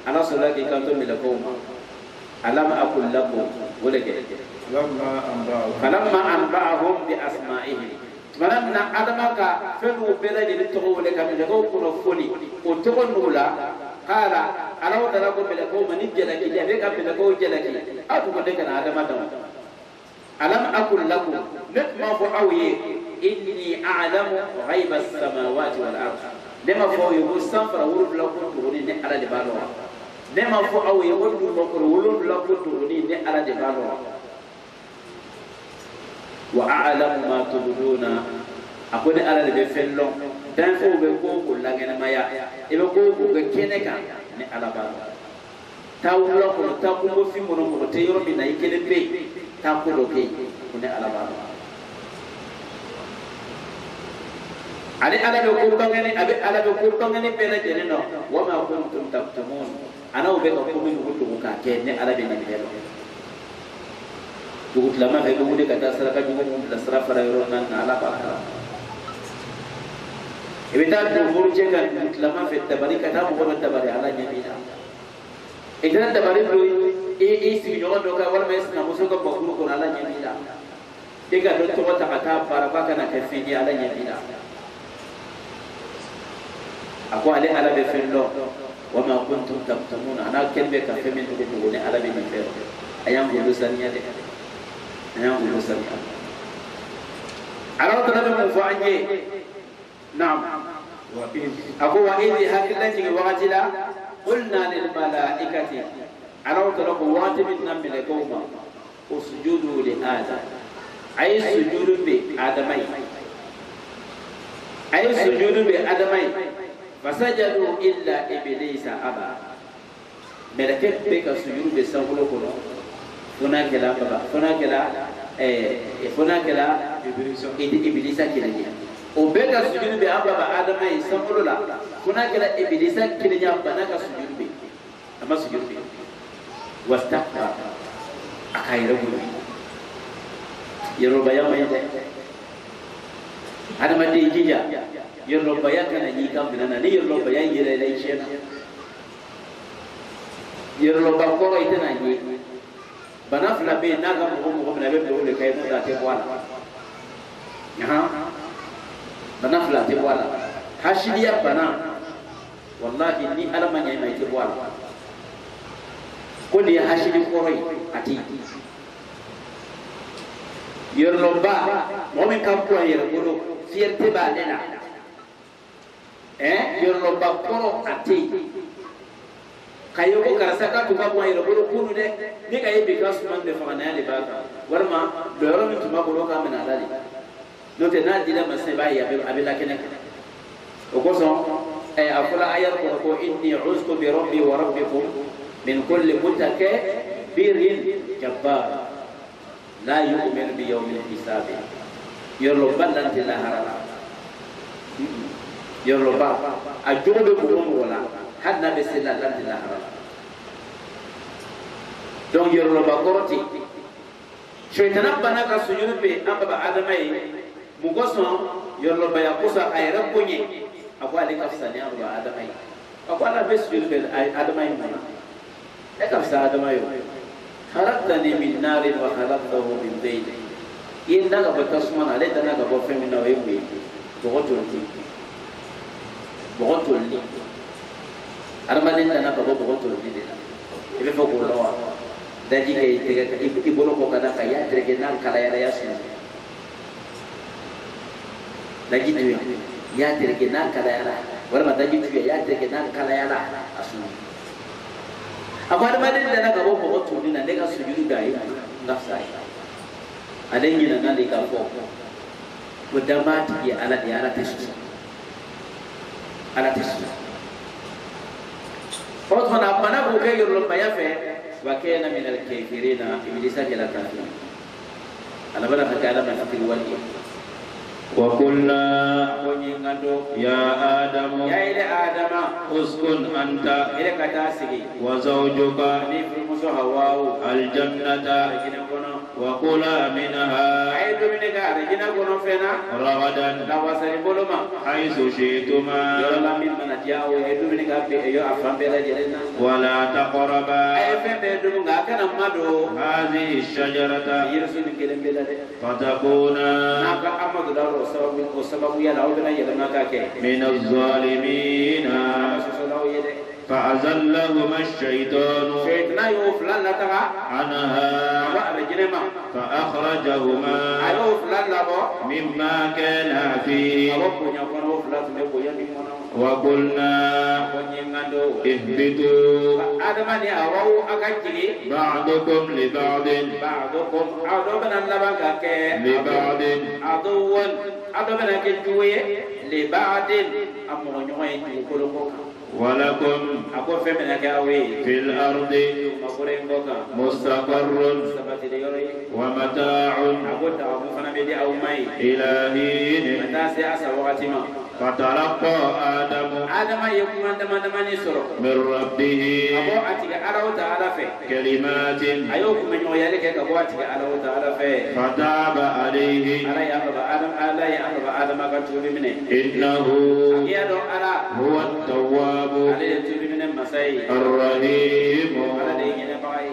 ana sala ki kanto melago ma alam aqul lakum wala ke falamma anba'ahum bi asma'ihim manamna adama ka felu bela de to wala ka melago ko foni o to ko nula qala ala wa dara ko melago mani jela ki jabe ka melago jela ki atu ko de kana adama daw alam aqul lakum نتما فوقي إني أعلم غيب السماوات والأرض نما فوق يقول سافر ولد لكم تقولين على دبالوا نما فوق يقول بكر ولد لكم تقولين على دبالوا وأعلم ما تبدون أقول على دبفلون dan fo be ko ko lagena maya e be ko ko keneka ne ala ba tawlo ko ta ko fi mo no te yoro bi na ikele pe ta ko do ke ne ala ba ali ala be ko bangene abe ala be ko bangene pela jene no wa ma kuntum taktumun ana be ko min ko ka ke ne ala be ni belo dugut lama be ko de kata sara ka dugut la sara fara yoro nan ala ba ibita do buru jenga dugut lama fe tabari kata mo ko tabari ala nyamina idan tabari do e si no do ka wala mes na muso ko bakuru ko ala nyamina ega do to ta kata para ba kana ka fe ni ala nyamina ako ale ala be fello wama kuntum taktumuna ana kelbe ka fe min do ne ala be ni fe ayam gulu saniya de ayam gulu saniya ala to nabe mo fa anye naam ako wa idhi hakilati waqti la qulna lil malaikati ala to ko wati min nam le ko ma usjudu li adam ay sujudu bi adamai ay sujudu bi adamai fasajadu illa iblisa aba meleke be ka sujuru be sangulo kono fona kala baba fona kala iblisa kilanya o be ka sujuru be aba ba adama yi sangulo la fona kala iblisa kilanya bana ka sujuru be ama sujuru be wastakba akaira bulu yero bayama yede adama de jija yerlo baya kana ni kam binana ni yerlo baya yele lay chena yerlo ba ko ite na ni bana fla be na ga mo na be do le kay mo da te wala bana fla te wala hashidiya bana wallahi ni alama nyai mai te wala ko ni hashidi ko roy ati yerlo ba mo men kam ko yerlo fierté ba dena yorlo bakoro ati kayo ko karasaka to ba mo yoro kunu de ni kaye be kasman de fana yale baka warma do yoro mi tuma ko ka mena dali do te na dila masai ba ya be abila kene o ko so akula ayar ko inni uztu bi rabbi wa rabbikum min kulli mutakabbirin jabbar la yu'minu bi yawmil hisab yorlo ballanti la harala yorlo ba a jobe ko mo wala hadna be sella lanti la haram donc yorlo ba koroti shaytan bana ka sujudu be amba adamai mu goso yorlo ba ya kusa ayra kunye ako ali ka fsani amba adamai ako ala be sujudu be adamai mana e ka fsa adamai kharaqtani min nar wa khalaqtahu min dayn inna ka batasmana le dana ka bo femina we we bogotolli armaden dana ka bo bogotolli de ibe fo ko lawa daji ke tega ibolo ko kada ka ya trege nan kala ya yasin daji tu ya trege nan kala ya wala daji tu ya trege nan kala ya asu amma armaden dana ka bo bogotolli na de ka sujudu dai ngafsa aden ni nan de ka fo ودمات يا على تشوف على تشوف فوتنا أبنا بوكي يرلو بيافة وكان من الكافرين إبليس كلا كافر على بنا فكذا من في الوالي وقلنا يا آدم يا إلى آدم اسكن أنت إلى كتاسي وزوجك نفر مسوها واو الجنة وكلا منها ay dumuni ka arjina kono fena رغدا la wasari boloma حيث شئتما yoro la min mana jawo ay dumuni ka be yo afambe la jelena ولا تقربا ay fembe dum ga kana mado هذه الشجرة yirsu ni kelembe la de فتكونا naka amadu daro sababu ya lawo bena yelema ka ke من الظالمين so lawo yede فأزلهما الشيطان shaytana yo fulan la taga عنها wa arjina ma فأخرجهما ayo fulan la bo مما كان فيه abo punya kono fulan me ko yandi mono وقلنا ko nyingando اهبطوا adama ni awu akajigi بعضكم لبعض ba'dukum ado bena laban ka ke لبعض aduwan ado bena ke juwe li ba'din ammo nyoy ju ko ko ولكم ako femena ke awe في الأرض makure ngoka مستقر sabati de yore ومتاع ako ta mo fana be di aw mai إلى حين mata se asa wakati ma فتلقى آدم adama ye kuma dama ni soro من ربه ako atiga alaw ta'ala fe كلمات ayo kuma nyoyale ke ka ko atiga alaw ta'ala fe فتاب عليه ala ya adam ka tubi mine إنه ya do ala هو التواب ala ya tubi mine masai الرحيم ala de ngene bai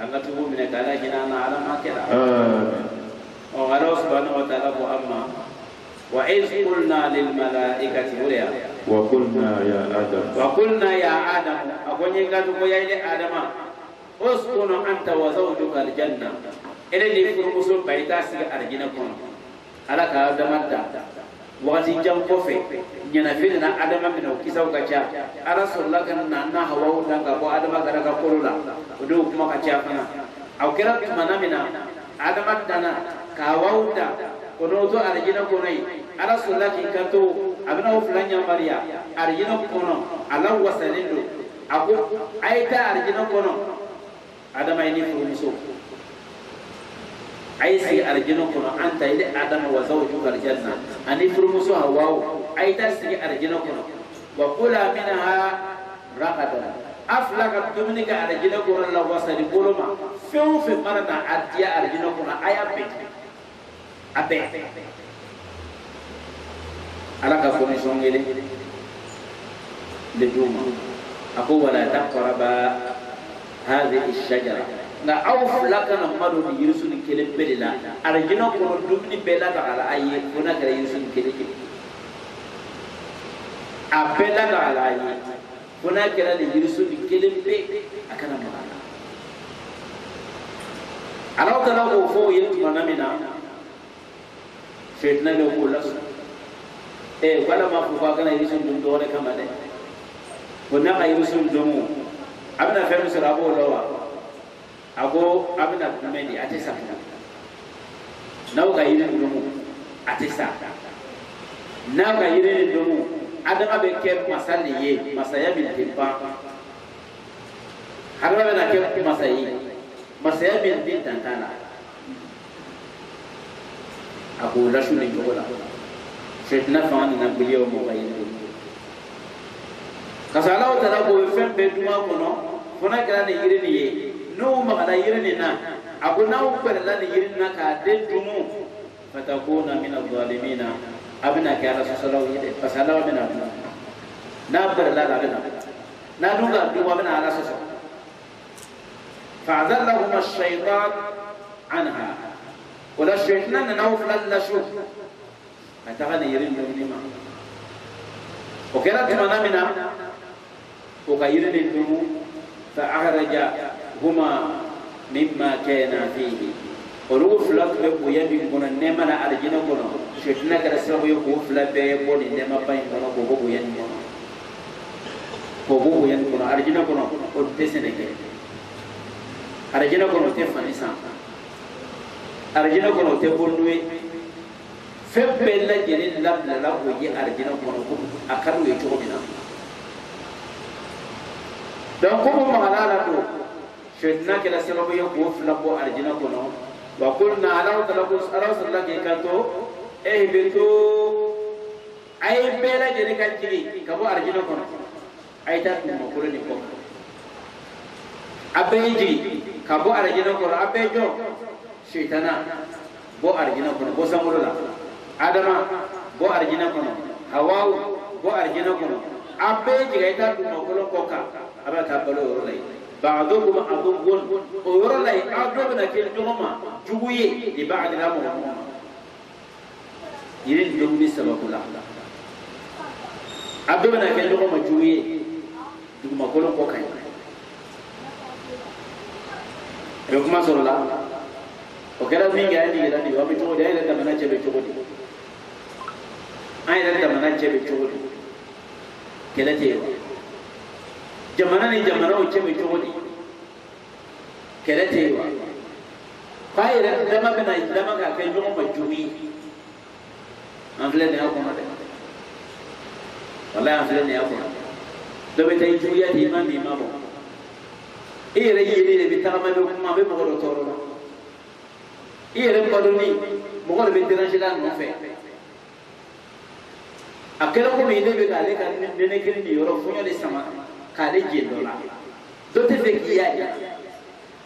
anga tubu mine kala hina na ala ma kera آمين o Allah subhanahu wa ta'ala ko amma wa iz qulna lil malaikati uliya وقلنا يا آدم wa qulna ya adam akonye ngatu ko yaile adama uskunu anta wa zawjuka al janna ele ni furmusul baita siga arjina kono ala ka adama da wakati jam kofe nyana fili na adama mina ukisa ukacha ala sollaka na hawa udanga ko adama garaka kolula udu kuma kacha fana au kira tumana mina adama dana ka wauda kono to arjina konai ala sollaki kanto abina uflanya maria arjina kono ala wasalindo ako aita arjina kono adama ini furumuso aisi arjina kono anta ile adama wa zawjuka aljanna ani furumuso hawa aita sigi arjina kono wa kula minha raqadan aflaka tumnika arjina kono la wasali boloma few fe marata adiya arjina kono aya abe alaka kono songele le duma ako wala taqraba hadhihi ash-shajara nga awflaka na madu ni yirsu ni kele bedela arjina kono dumni bela ta ala ayi kuna kare yirsu ni kele abela ta ala ayi kuna kare ni yirsu ni kele be akana mala alaw tala ko fo yetu manamina fitna le ko lasu wala ma fu kana yirsu dum do ne kamade kuna ka yirsu dum abna femu sura bo lowa ago abina kumedi atesa naw ga yire ndumu atesa naw ga yire ndumu adama be ke masali ye masaya bin timpa harwa na ke masayi masaya bin din tantana ago lashu ni jola fitna fani na biliyo mo ga yire kasala o tara ko fembe duma kono fona kala ni yire ni ye no magana yirni na akuna ukwerla ni yirna ka dentumu fatakuna min adh-dhalimin abna ka ala sallallahu alaihi wasallam bina na barla la bina na dunga duwa bina ala sallallahu fa'adallahum ash-shaytan anha wala shaytan nawfla la shuf atagani yirni ni ma okera tumana mina ko ka yirni dumu fa'ahraja huma mimma kana fihi olu fula be boya bi kono nema na arjina kono shedna gara sabu yo ko fula be boni nema pay kono ko bo boya ni kono arjina kono o desene ke arjina kono te fanisa arjina kono te bonduwe febbe la jeni labla la ko yi arjina kono ko akaru e jomina donc ko mo malala do shedna kala sababu yo ko fula bo arjina kono wa qulna ala talaqus sallallahu ke kanto bitu ay bela jeni kan jiri ka bo arjina kono ay ta mo ko ni ko abe jiri ka bo arjina kono abe jo shaitana bo arjina kono bo samulula adama bo arjina kono hawa bo arjina kono abe jigaita du makolo koka aba ta balo yorolai ba'dukum adugun yorolai adobna ke joma juguye di ba'd la mo yirin dum sabakula adobna ke joma juguye du makolo koka e kuma sorola o kera mingi ani ira ni wa bitu de ila tamana chebe chogodi ai ila tamana chebe chogodi kela tewa jamana ni jamana o chebe chogodi kela tewa fa ira dama bena dama ka ke jomo majui angle ne ko na de wallahi angle ne ko do be tay juya di mami mamo ira yiri de bitama be kuma be mo do toro ire baloni mo ko be déranger no fe akelo ko mi de be gale kan ne kiri ni yoro funyo de sama kale je dola do te fe ki ya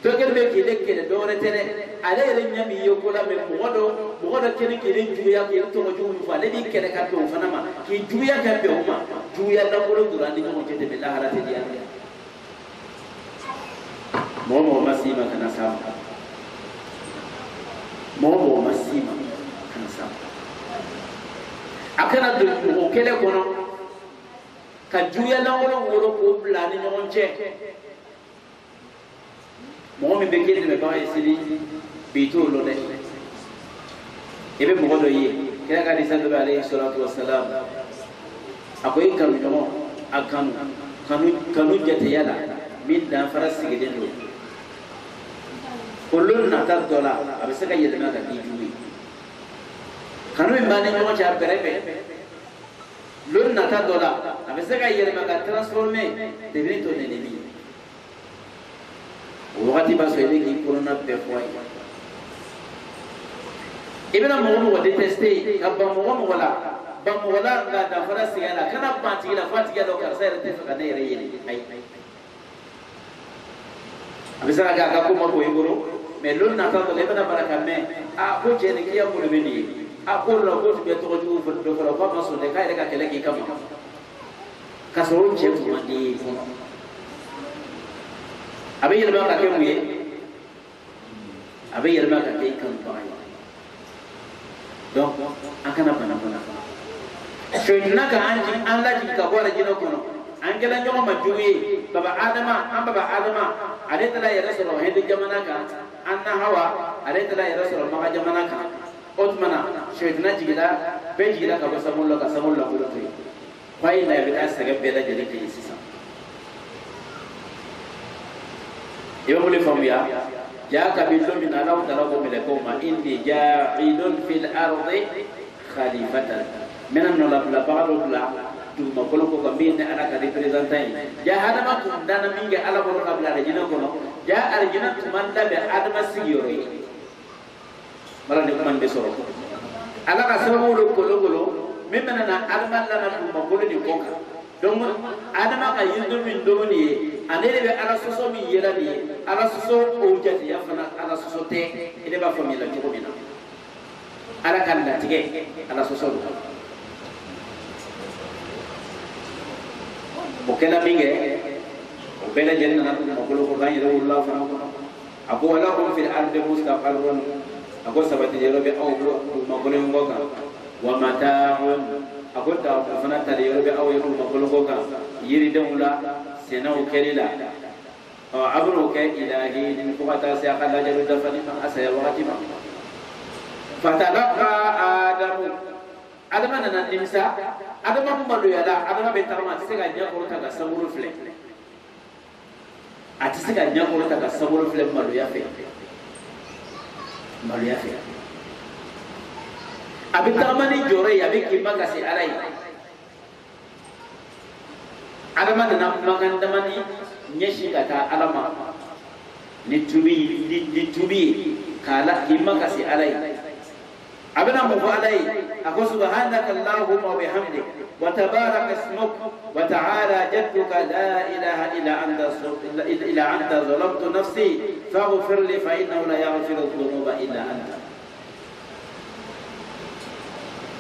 to ke be ki le ke do re tere ale re nyami yo ko la me mo do kene ke le juya ke to mo ju fa le di kene ka to fa na ma ki juya ka be o ma juya da ko durandi mo ke te be la harate dia mo masima kana sama mo masima kana sama akana do kele kono ka juya na woro ko bla ni non che mo mi be kele me ba isili bitu lo de ebe mo do yi kila ka di sallallahu alaihi salatu wassalam akoy kan ko kanu jete yala min da farasi geden do kullun natar dola abisa ka yedna ka dijuwi kanu imbani mo cha perebe lun natar dola abisa ka yedna ka transformer devento nenemi wakati baso ele ki corona be foi ibna mo detester ka ba mo wala ba mo wala ga da farasi yala kana pati la fati ga do ka sai te fa ne yele ai abisa ga ko mo ko yoro mais lolu na taw le bana baraka me a ko je ne kiya ko le beni a ko lo ko be to ju fu do ko ba so de kai ka kele ki kama ka so je to mandi ko abe yelma ka ke muye abe yelma ka ke kan ba donc akana bana shoyna ka anji an laji ka ko la jino kono angela nyomo majuye baba adama ale tala ya rasul hindi jamana ka anna hawa ale tala ya rasul ma jamana ka otmana shoyna jigila be jigila ka samullo ko to fay na be ta saga bela jeli ke sisa yo mo le famia ya ka bi lo min ala tala ko mele ko ma indi ja'ilun fil ardi khalifatan menan no la baro la tu ma ko ko min ana ka representant ya adama ko dana minga ala ko kabla da jina ko ya arjina to man da be adama sigiro yi mala ne ko man be soro ala ka sababu ko logolo mimena na adama la na ko ko ni ko ka donc adama ka yindo min do ni anele be ala soso mi yela ni ala soso o jati ya fana ala soso te ede ba fami la ko mina ala kan la tige ala soso bokela minge o bela jenna na ko ko gani do Allah fa ako wala ko fil ardi mustaqarrun ako sabati jero be aw ma ko ngoka wa mata'un ako ta fana ta jero be aw yero ma ko ngoka yiri dawla senau kelila abru ka ilahi din ko ta sa kala jero da fani ma asaya wakati ma fatalaqa adama nana nimsa adama mbalo yala adama betama tisega nya ko ta ga saburu fle atisega nya ko ta ga saburu fle mbalo ya fe abitama ni jore ya be kimba kasi alai adama nana magan damani nyeshi kata alama ni tubi kala kimba kasi alai أبنا مفعلي أقول سبحانك اللهم وبحمدك وتبارك اسمك وتعالى جدك لا إله إلا أنت ظلمت نفسي فاغفر لي فإنه لا يغفر الذنوب إلا أنت.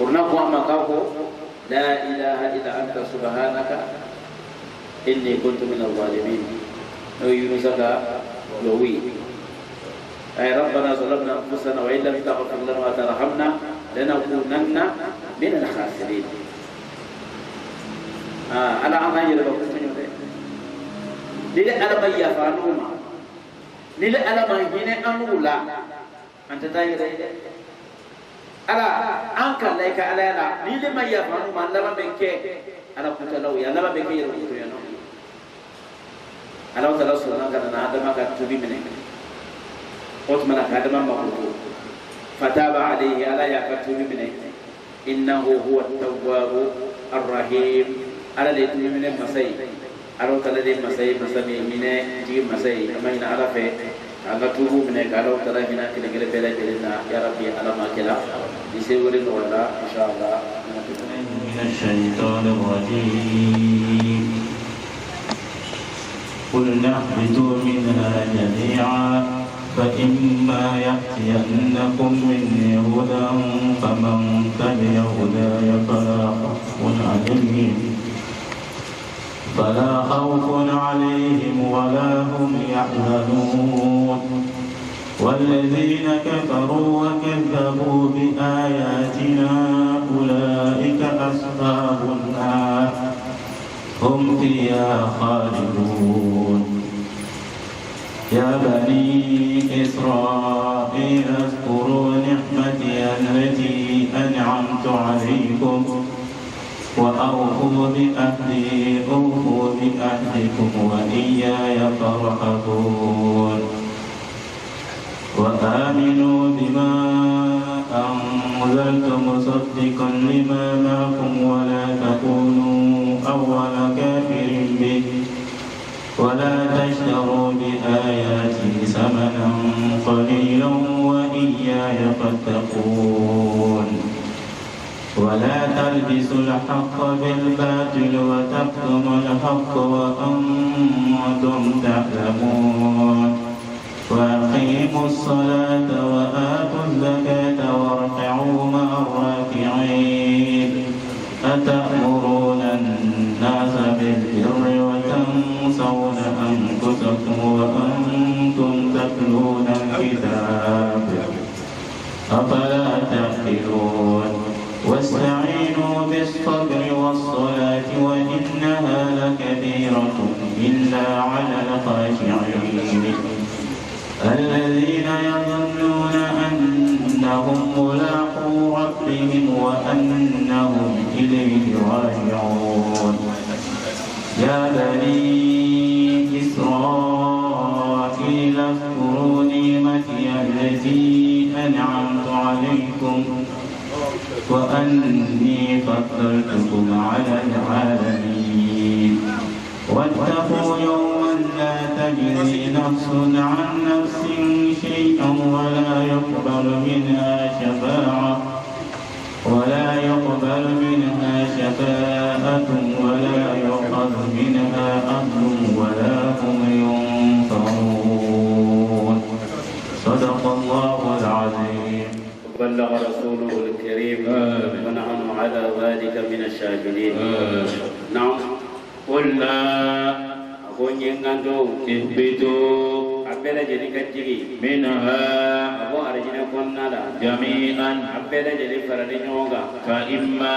قلنا وما قاله لا إله إلا أنت سبحانك إني كنت من الظالمين. يونسك لوي أي ربنا ظلمنا أنفسنا وإن لم تغفر لنا وترحمنا لنكونن من الخاسرين. على أمان يربط تنيوه لله على ما يفعلون لله على ما هنا أنولا أنت تاير على أنك لك على لا لله ما يفعلون ما لما بك على كتلو يا لما بك يربط ينو على وتلا سلنا كنا هذا ما كتبي منه أتمنى هذا ما مقول فتاب عليه على يا كتبي منه إنه هو التواب الرحيم على اللي تقول منه مساي على وتلا دي مساي مسامي منه جيب مساي أما هنا على في على تقول منه على وتلا هنا كنا كلا بلا كلنا يا ربي على ما كلا يسوي ولا إن شاء الله من الشيطان الرجيم قلنا اهبطوا منها جميعا فإما يأتينكم مني هدى فمن تبع هداي فلا خوف عليهم ولا هم يحزنون والذين كفروا وكذبوا بآياتنا أولئك أصحاب النار هم فيها خالدون يا بني إسرائيل اذكروا نعمتي التي أنعمت عليكم وأوفوا بأهدكم وإياي فارهبون وآمنوا بما أنزلت مصدقا لما معكم ولا تكونوا أول كافر به ولا تشتروا بآياتي ثمنا قليلا وإياي فاتقون ولا تلبسوا الحق بالباطل وتكتموا الحق وأنتم تعلمون وأقيموا الصلاة وآتوا الزكاة واركعوا مع الراكعين أتأمرون الناس بالبر وتنسون أنفسكم وأنتم تتلون الكتاب أفلا تعقلون واستعينوا بالصبر والصلاة وإنها لكبيرة إلا على الخاشعين الذين يظنون أنهم ملاقو ربهم وأنهم إليه راجعون يا بني إسرائيل اذكروا نعمتي التي أنعمت عليكم وأني فضلتكم على العالمين واتقوا يوما لا تجزي نفس عن نفس شيئا ولا يقبل منها شفاعة ولا يؤخذ منها عدل ولا هم ينصرون صدق الله العظيم بلغ رسوله الكريم ونحن على ذلك من الشاهدين. نعم قلنا أقول ينغندو اهبطوا أبدا جدي كجري منها أبو أرجنا كنا لا جميعا أبدا جدي فردي نوغا فإما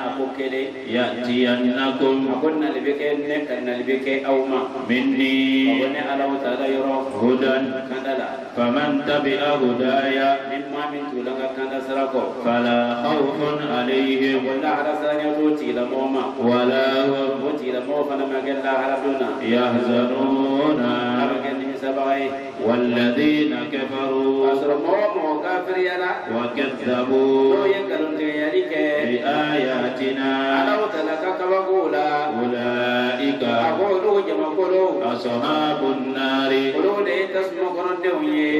أبو كلي يأتينكم أقولنا لبكي كنا لبكي أوما مني أقولنا على وتعالى يرى هدى كندلا فمن تبع هدايا مما من تلقى كند سرقو فلا خوف عليهم ولا على سنيوتي لموما ولا وتي لموفنا ما قال لا عرفنا يحزنون والذين كفروا وكذبوا بآياتنا أولئك أصحاب النار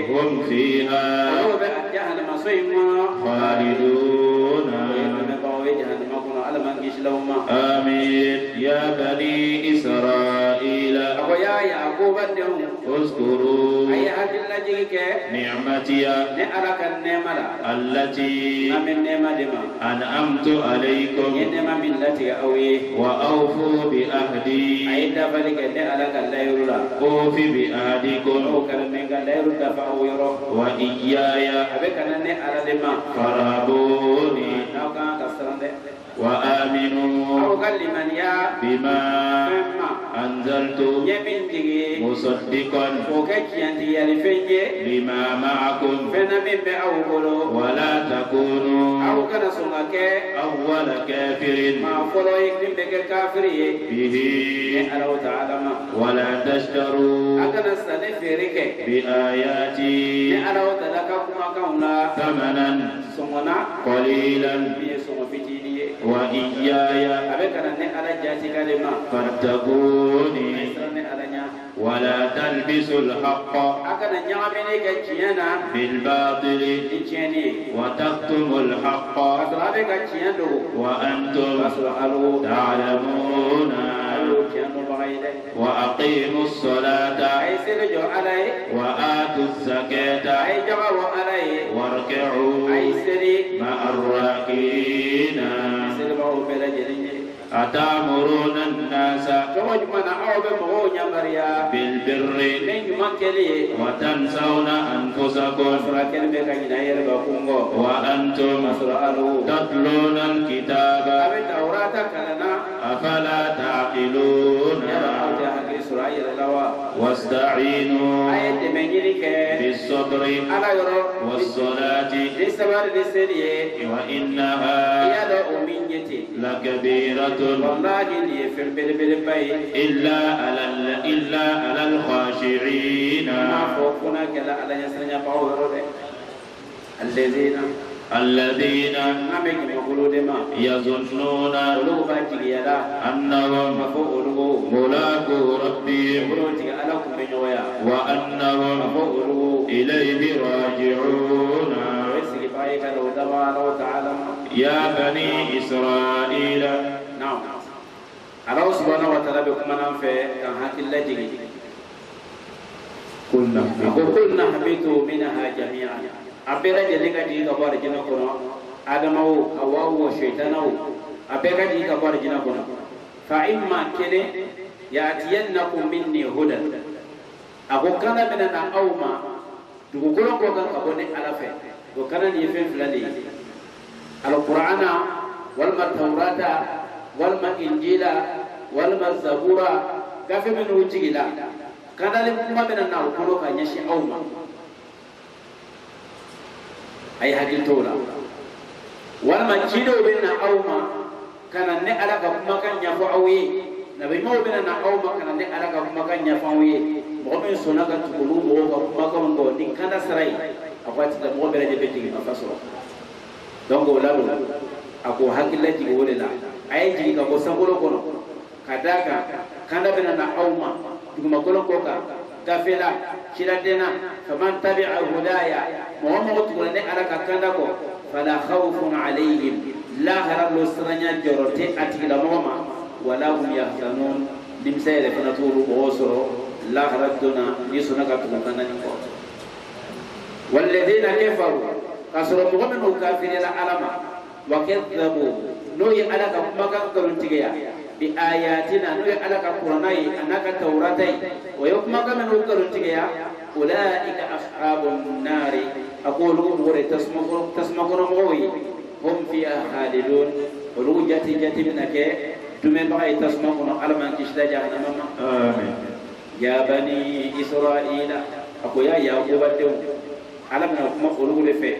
هم فيها مسويما خالدون آمين يا بني إسرائيل ويا يعقوب اذكروا أي هذه التي نعمتي نأرك النعمة التي من نعمة أنعمت عليكم إنما من التي أوي وأوفوا بأهدي أي دفلك نأرك لا يرى أوف بأهدكم أو كلمة لا يرى فأويره وإياي أبيك أن نأرى لما فارهبوني أو كان كسران وآمنوا أو كلمة يا بما أنزلت يمين تيجي مصدقا وكأنتي يلفني لما معكم فنمي بأوكلو ولا تكونوا أو كان سمك أول كافر ما فلو يكتم بك الكافري به الله تعالى ما ولا تشتروا أكن استنفرك بآياتي الله تعالى كما كنا ثمنا سمنا قليلا بيسوم في تيني وإياي أبيك أن على جاتي كلمة فاتقوني أسرني على نيا ولا تلبسوا الحق أكن نعمني كجيانا بالباطل إجيني وتكتموا الحق أسرابك جيانو وأنتم أسرعلو تعلمون جيانو بغيره وأقيموا الصلاة أي سرجو عليه وآتوا الزكاة أي جغو عليه واركعوا أي سري مع الراكعين سربو بلجرين أتأمرون الناس كما جمعنا أو بمغو نمريا بالبر من جمع كلي وتنسون أنفسكم أسرع كلمة كجنا يربا كونغو وأنتم أسرعلو تتلون الكتاب أبي توراة كلنا أفلا تعقلون واستعينوا بالصبر والصلاة وإنها لكبيرة إلا على الخاشعين الذين يظنون أنهم ملاقو ربهم وأنهم إليه راجعون يا بني إسرائيل نعم الله سبحانه وتعالى بكم ننفع كان هاك الله جيجي قلنا حبيتوا منها جميعا أبيرا جلika di kabar jina kono adamawo hawawo shaytanawo abeka di kabar jina kono fa imma kene yatiyannakum minni hudan abokana bena na awma dugo golo ko kan kabone alafe do kana ni fe flali alqur'ana wal tawrata wal injila wal zabura gafe men wujigila kana le kuma bena na golo ka nyashi awma ay hadil tola walma cido bena awma kana ne alaka kuma kan ya fa awi nabi mo bena na awma kana ne alaka kuma kan ya fa awi mo men sona ka tukulu mo ka kuma kan go din kana sarai akwati da mo bere je beti ka faso donc lalo ako hakilla ji wole la ay ji ka ko sangolo kono kadaka kana bena na awma duguma kolo ko ka gafela kiradena faman tabi'a hudaya muhammad tulane alaka kandako fala khawfun alayhim la haralu sranya jorote atigila mama wala hum yahzanun limsayre fanaturu bosoro la haraduna yisuna katukana niko walladheena kafaru kasoro mu'minu kafirina alama wa kadzabu noyi alaka makan karuntigeya bi ayatina no alaka qur'anai anaka tauratai wa yukma kama no karuntigeya ulaika ashabun nari aqulu wa tasmaquna mawi hum fiha khalidun rujati jatimnake dume bay tasmaquna alman kishda jahannama amin ya bani israila akoya ya gobatew alamna kuma qulu fe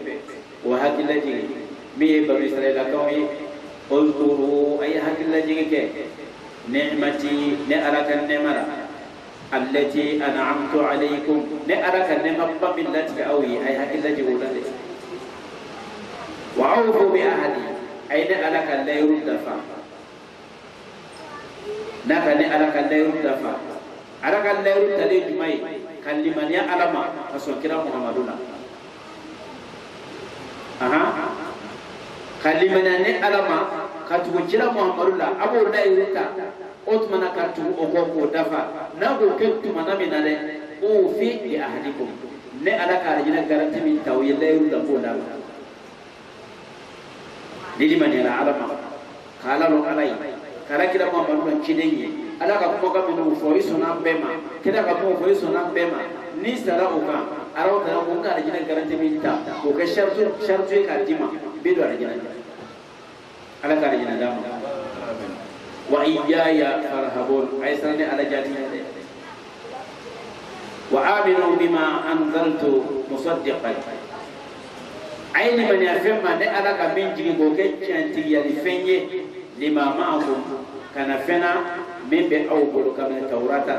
wa hakilati mi bani israila kawai اذكروا أي حق الذي نعمتي نأرك النمرة التي أنعمت عليكم نأرك النمرة من التي أوي أي حق الذي ولد وأوفوا بأهدي أي نأرك لا يرد فا نك نأرك لا يرد فا أرك لا يرد لجمعي كان لمن يعلم فسكر محمدنا kalimana ne alama katugo kira muhammadu la abo da irita otmana katu ogo dafa na go kentu manamina de o fi li ahlikum ne ala ka rajina garanti min tawiya la irita ko da dili mani la alama kala lo alai kala kira muhammadu ban kidenye ala ka kuma ka minu fo isona bema kida ka kuma fo isona bema ni sara uka araw ta ko ka rajina garanti min ta ko ka shartu ka dima bedo rajina ala ka rajina dama wa iyaya farhabun ay sanne ala jati wa aminu bima anzaltu musaddiqan ayni man yafema ne ala ka min jigi go ke chanti ya li fenye lima ma'akum kana fena min bi awbul kamin tawrata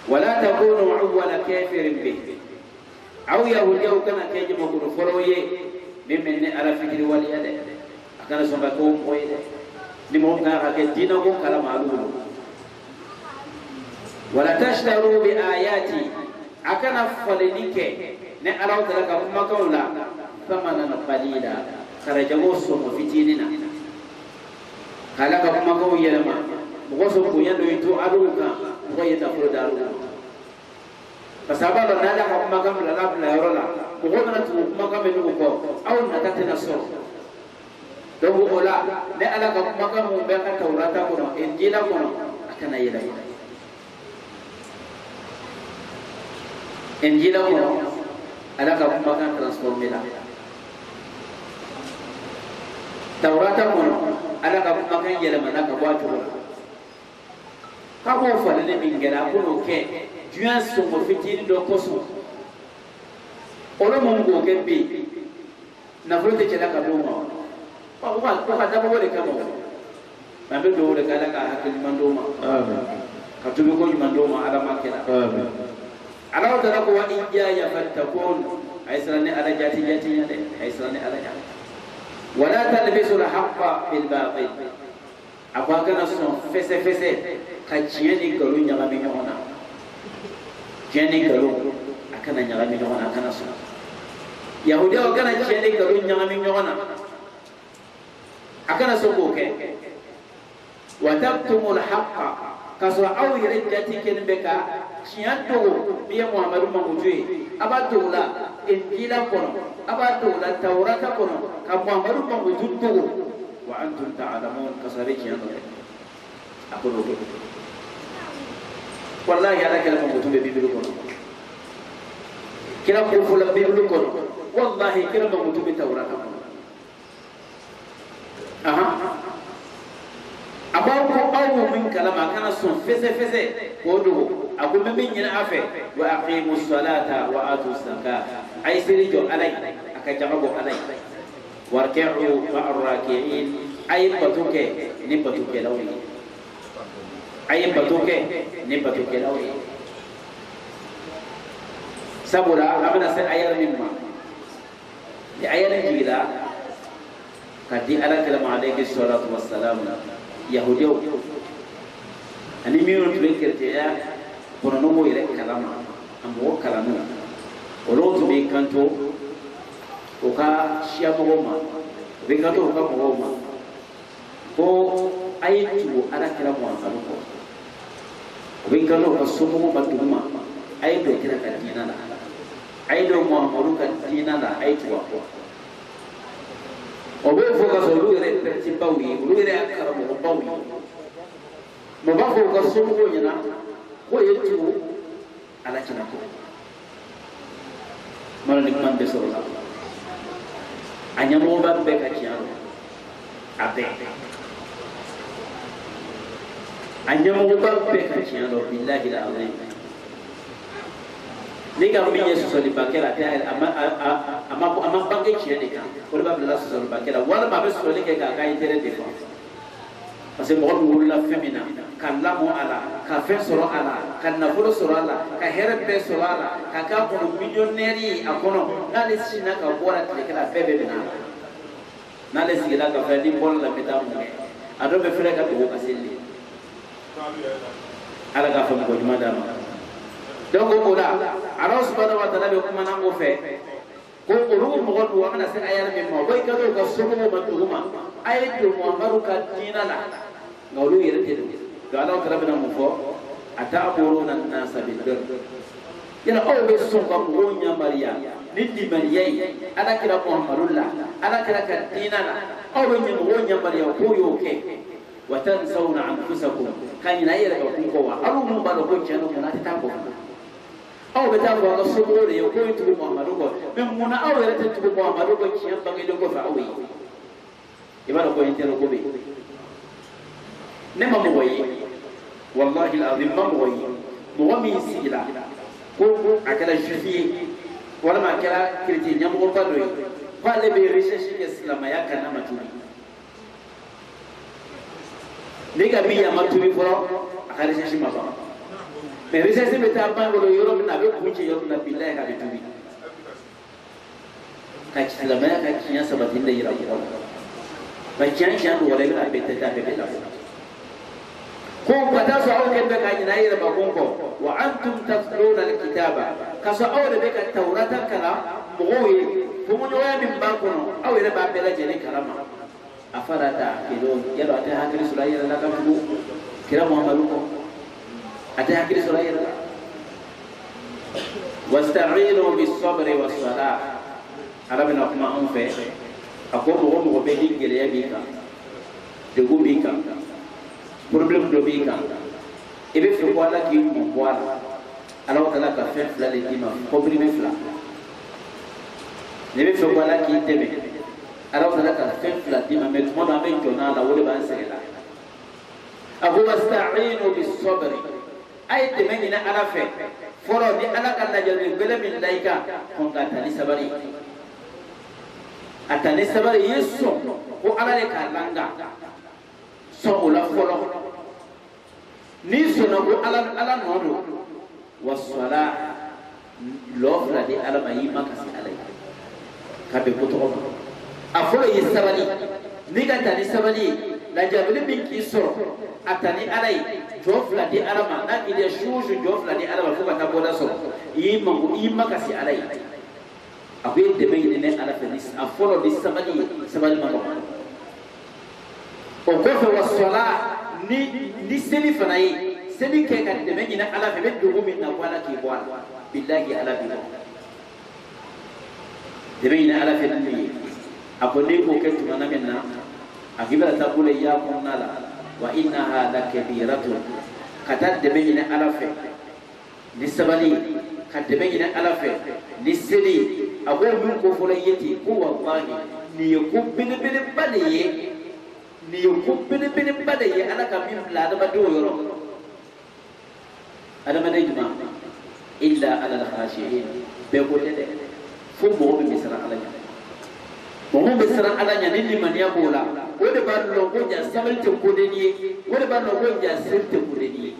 wala takunu awwala kafirin bi aw yahudi aw kana keje mo ko foroye min ne ala fikri wal yade akana somba ko moyde ni mo ka ke dina ko kala malu wala tashtaru bi ayati akana falinike ne ala tara ka kuma kaula famana qalila karaja go so mo fitinina kala ka kuma ko yelma mo so ko yando ito aluka ko yeta ko daru pasaba la nada ka kuma kam la la yorola ko na tu kuma kam no ko aw na tatena so dogo ola ne ala ka kuma kam mo be ka tawrata ko no injila ko no akana yela injila ko no ala ka kuma kan transformer la tawrata ko no ala ka kuma kan yela mana ka wato ka ko fa ne bingera ko no ke juan so mo fitini do koso olo mo ngo ke bi na frote chela ka do ma ko ka da bo le ka mo na be do le ka ka hakil mando ma ka to ko mando ma ala ma kela ala ta ko wa iyya fattakun ay sanne ala jati ne ay sanne ala jati wala talbisul haqqa bil batil akwa kana so fese ka cieni galu nyama mi nyona cieni galu akana nyama mi nyona kana so yahudi o kana cieni galu nyama mi nyona akana so ko ke wa tabtumul haqqa kaso aw yarjati ken beka cianto biya muhammadu mangujue abato la injila kono abato la tawrata kono ka muhammadu mangujutto wa antum ta'lamun kasari cianto aku do wallahi ala kala mangutu be bibilu kono kila ko fula bibilu kono wallahi kila mangutu be tawrata kono abaw ko awu min kalama kana son fese ko do aku min nyina afe wa aqimus salata wa atuz zakata ay sirijo alay aka jamago alay warka'u ma'ar raki'in ay batuke ni batuke lawi ay batuke ni batuke lawi sabura amana sai ayar mimma di ayar jila kadi ala kalama alayhi salatu wassalam yahudiyo ani miro tule kerteya kono no moyre kalama ambo kalama olo to be kanto o ka shia mogoma be kanto o ka mogoma ko ayitu ala kala mo ansalu ko be kanto ka somo batuma ayitu kira ka dinana ayido mo amuru ka dinana ayitu ko obe fo ka so luire perti bawi luire akara mo bawi mo ba fo ka so mo nyina ko yetu ala kina ko mala ni man be so la anya mo ba be ka kiaro abe anya mo ba be ka kiaro billahi la azim Nika minye sosoli bakela ta ama bange chene ka ko ba bla sosoli bakela wala ba sosoli ke ka kai tere defa parce que mo wala femina kan la mo ala ka fe soro ala kan na fulo soro ala ka here be soro ala ka ko millionnaire akono na le sina ka bora tele kala bebe bina na le sina ka fe di bol la meta mo ado be fere ka to ka sele ala ka fa mo juma dama donc ola Allah subhanahu wa ta'ala be kuma nango fe ko uru mo ko wa mana se ayar mi mo boy ka do ka so mo ma to ma ay do mo maru ka dina la ngolu yere te do ga Allah rabana mu fo atamuruna an-nasa bil birr yana o be so ka mo nya mariya ni di mariya ala kira muhammadullah ala kira ka dina la o be nya mo nya mariya ko yo ke wa tansawna anfusakum kan ina yere ka ko wa alu mu ba do ko chano mo na ta ko aw be ta ko so mo re ko itu muhammadu ko men muna aw yere te tu muhammadu ko ci am bangi do ko fa awi ibara ko entero ko be ne ma mo wayi wallahi alazim ma mo wayi mo mi sila ko akala jufi wala ma kala kirti nyam ko ba do ko le be recherche islam ya kana maturi ne ga biya maturi foro akala recherche ma ba mais recherche be ta bango yoro na be kunche yoro na billahi ka be tubi ka islam ya ka kinya sabatin da yira ko ba kiyan kiyan do wala na be ta be la ko pata so au kebe ka ina yira ba gonko wa antum tatluna alkitaba ka so au de ka tawrata kala moye ko mo yoya min ba ko no au yira ba bela jeni karama afarata kilo yaro ta hakiri sura yira la ka fu kira muhammadu ko ata hakiri sura yira wasta'inu bis sabri was salah arabina kuma on fe ako mo be dingere ya bi ka de go bi ka problème do bi kan e be fe wala ki mo wala ala wala ka fe fla le dima comprimé fla ne be fe wala ki tebe ala wala ka fe fla dima met mo na be jona la wole ban se la abu wasta'inu bis sabr ay te men ina ala fe foro ni ala kan la jere bele min laika kon ka tani sabari atani sabari yeso ko ala le ka langa so ola folo ni sona ko ala nodo wasala lofla di ala mayi makasi alai kabe ko to afolo yisabali ni ga tani sabali la jabili bin kiso atani alai jofla di ala ma na ide shuju jofla di ala ko ta boda so yi makasi alai abe de be ne ala fenis afolo di sabali ma o ko fe wasala ni seli fana yi seli ke ka de men ina ala fe be dogo min na wala ki wala billahi ala bi de men ina ala fe ni abone ko ke tuma na menna akiba ta bule ya kunala wa innaha lakabiratun kata de men ina ala fe ni sabali ka de men ina ala fe ni seli abo min ko fola yeti ko wallahi ni ko bele bele bale ye ni ko bele bele bade ye ala ka min la da do yoro ada ma dai juma illa ala al khashiin be ko de fu mo be misra ala nya mo be misra ala nya ni man ya bola o de ba lo ko ja sabal te ko de ni o de ba lo ko ja sir te ko de ni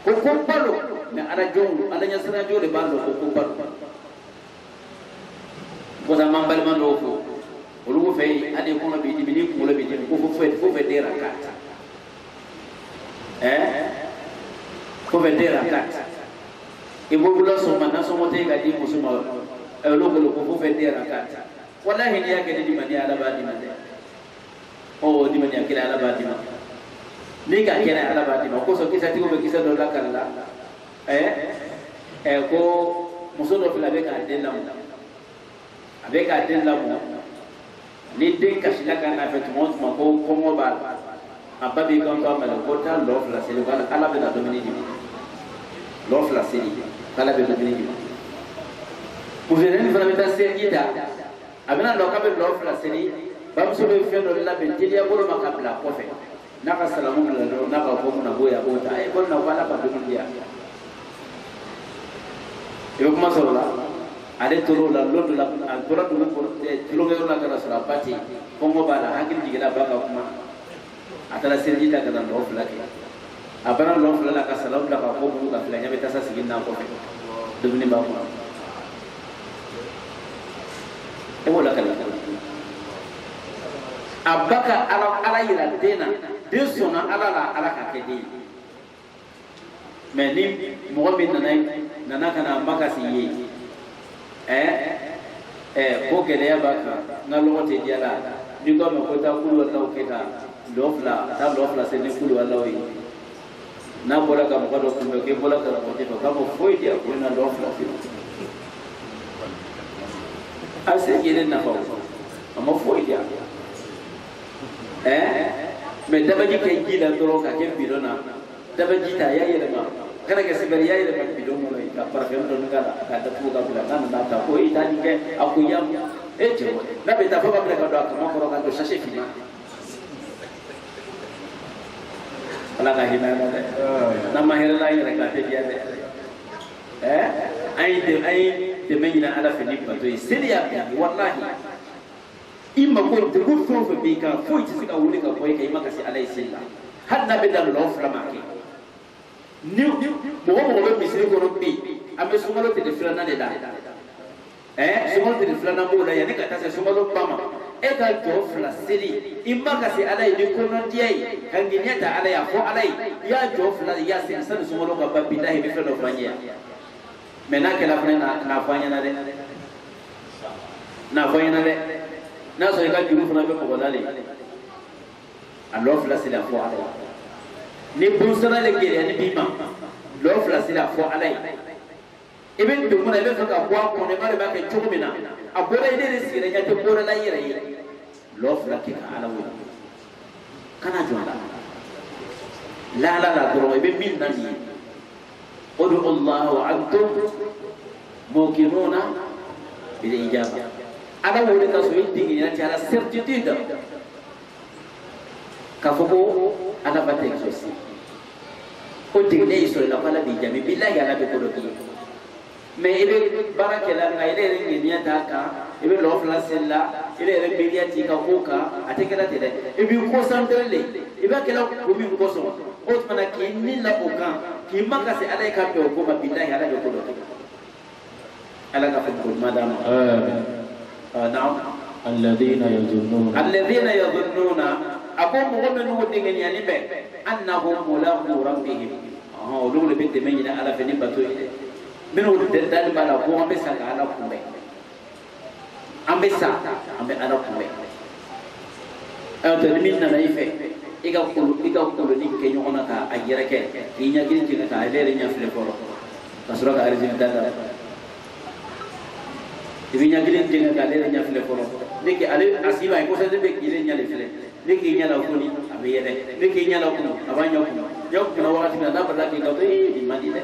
ko balo me ala jong ala nya sra jo de ba lo ko balo ko da man bal man do ko olu fe ade ko no be dibini ko le be dibini ko fo fe de rakat ko fe de rakat e bo bulo so man so mo te ga di musuma e lo ko fe de rakat wallahi ni yake di mani ala ba di mande o di mani akira ala ba di ma ni ga kira ala ba di ma ko so kisa ti ko be kisa do la kala ko muso do fila be ka de lamu avec à den lamu ni den kasila kan na fait montre ma ko komo ba ababi kan to amala ko ta lof la seli wala ala be na domini di lof la seli ala be domini di pour je ne vraiment ta seli da abena lo ka be lof la seli bam so be fe no la be tilia bolo makabla ko fe na ka salamu la do na ka ko na boya ko ta e ko na wala ba domini dia yo kuma so la ade toro la londo la altora dum ko tilo ngero la kana sura pati ko mo bala hakil digila baka kuma atala sirji ta kana no flake abana no flala ka salam la ko mo ka flanya beta sa sigin na ko fe dubni ba ko e wala kala abaka ala yira dena de sona ala ka kedi mais ni mo bin nana kana makasi yi ko gele ya baka ngalo te diala ni ko me ko ta kulu wala ke ta lofla se ne kulu wala wi na bola ka ko do ko ke bola ka ko te ka mo foi dia ko na lofla fi ase yele na ko mo foi dia me dabaji ke gila doro ka ke bidona dabaji ta ya yele ma kana ke sibari ya yele ma bidono no ka parfum do ngala ka da fu ka bula kana na ta ko ita ni ke akuya eje na be ta fa ba ka do ka ma ko ka do sase fi ma ala ka hina na ma hera la yele ka te dia de ai de menina ala fi ni ba to silia bi wallahi imma ko de ko fo bi ka fo ti sika wuli ka boy ka imma ka si alai silla hadna be dal lof la ma ke ni mo be misiri ko robbi ambe sumalo te filana de da sumalo te filana mo la ya ne ka ta se sumalo pama e ka jo fla siri imma ka si alai ni ko non diai kan ginyata alai ko alai ya jo fla ya se san sumalo ka babbi lahi be flo fanya mena ke la fana na fanya na de na fanya na de na so ka juru fana be ko dale alo fla sila fo alai ni bunsana le gere ni bima lo fla sila fo alai ibn bi muna be faka ko ko ne bare ba ke chugumina abora ide ne sire nya to bora la yire lo fla ke ala wo kana jonda la doro be min nani udu allah wa antum muqinuna bil ijaba ala wo le ka so yidi ni ala certitude ka foko ala bate exaucé o digne iso la fala bi jami billahi ala be ko do mais ibe barakela ngai le ngi niya taka ibe lo fla sella ile re bilia ti ka koka atekela tede ibe ko santrele ibe kala ko mi ko so o tmana ki ni la oka ki maka se ala ka be ko ma billahi ala be ko do ala ka ko madam na'am الذين يظنون أقوم بغمن ودين يعني به أنهم ملاقو ربهم لول بنت من على فنبتو من ودال بلا قوم بسا على قوم أم بسا أم على قوم تلميذنا نايفه إيجا كل نيك كينيونا كا أجيرك كينيا كين كين كا أجيرنيا فلفورو كسرة كارزين تادا ibinya gilen jenga galera nya fele folo niki ale asiba ko sa be gilen nya le fele niki nya la ko ni abiyede niki nya la ko abanya ko yok na wakati na dabra ki ko di mandi de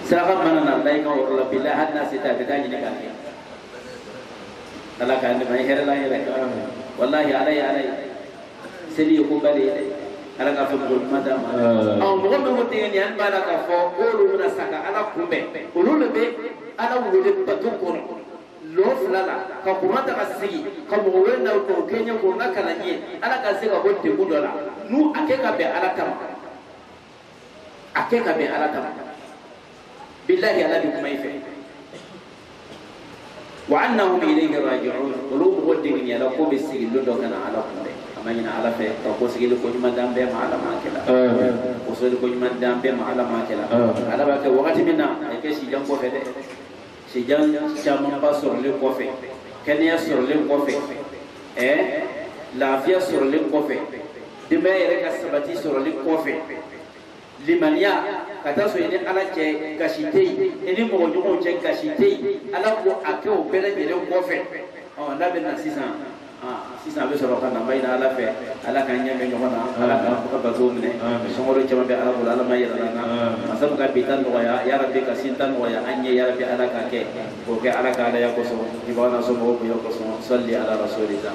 sahabat mana na dai ka orla billah hadna sita bitaji ni kan ala ka ni mai hera la hera wallahi alai seli ko bale ala ka fo ko madam mo mo te ni an bala ka fo o lu na saka ala kumbe o lu be ala wule batu ko lo flala ka kuma ta kasi ka mo we na ko kenya ko na kala ni ala ka se ka ho te kudola nu ake ka be ala tam billahi ala bi kuma ife wa annahum ilayhi raji'un qulub waddin ya la ko be sigil do kana ala kumbe amanya ala fe ko sigil ko juma dambe ma ala ma kala ko so ko juma dambe ma ala ma kala ala ba ke wakati minna ke si jam ko fe de si jam chama pas sur le ko fe kenya sur le ko fe la via sur le ko fe de me ere ka sabati sur le ko fe limania kata so ini ala ke gashitei ini mo nyogo che gashitei ala ko akeo bele bele ko fe la be na 600 600 be so ka na mai na ala fe ala kan nya me nyogo na ala ka ko ba zo ne so ngoro chama be ala bula ala mai na asam ka bitan do ya rabbi ka sintan wa ya anye ya rabbi ala ka ke ko ke ala ka ala ya ko so ibana so mo ko yo ko so salli ala rasulillah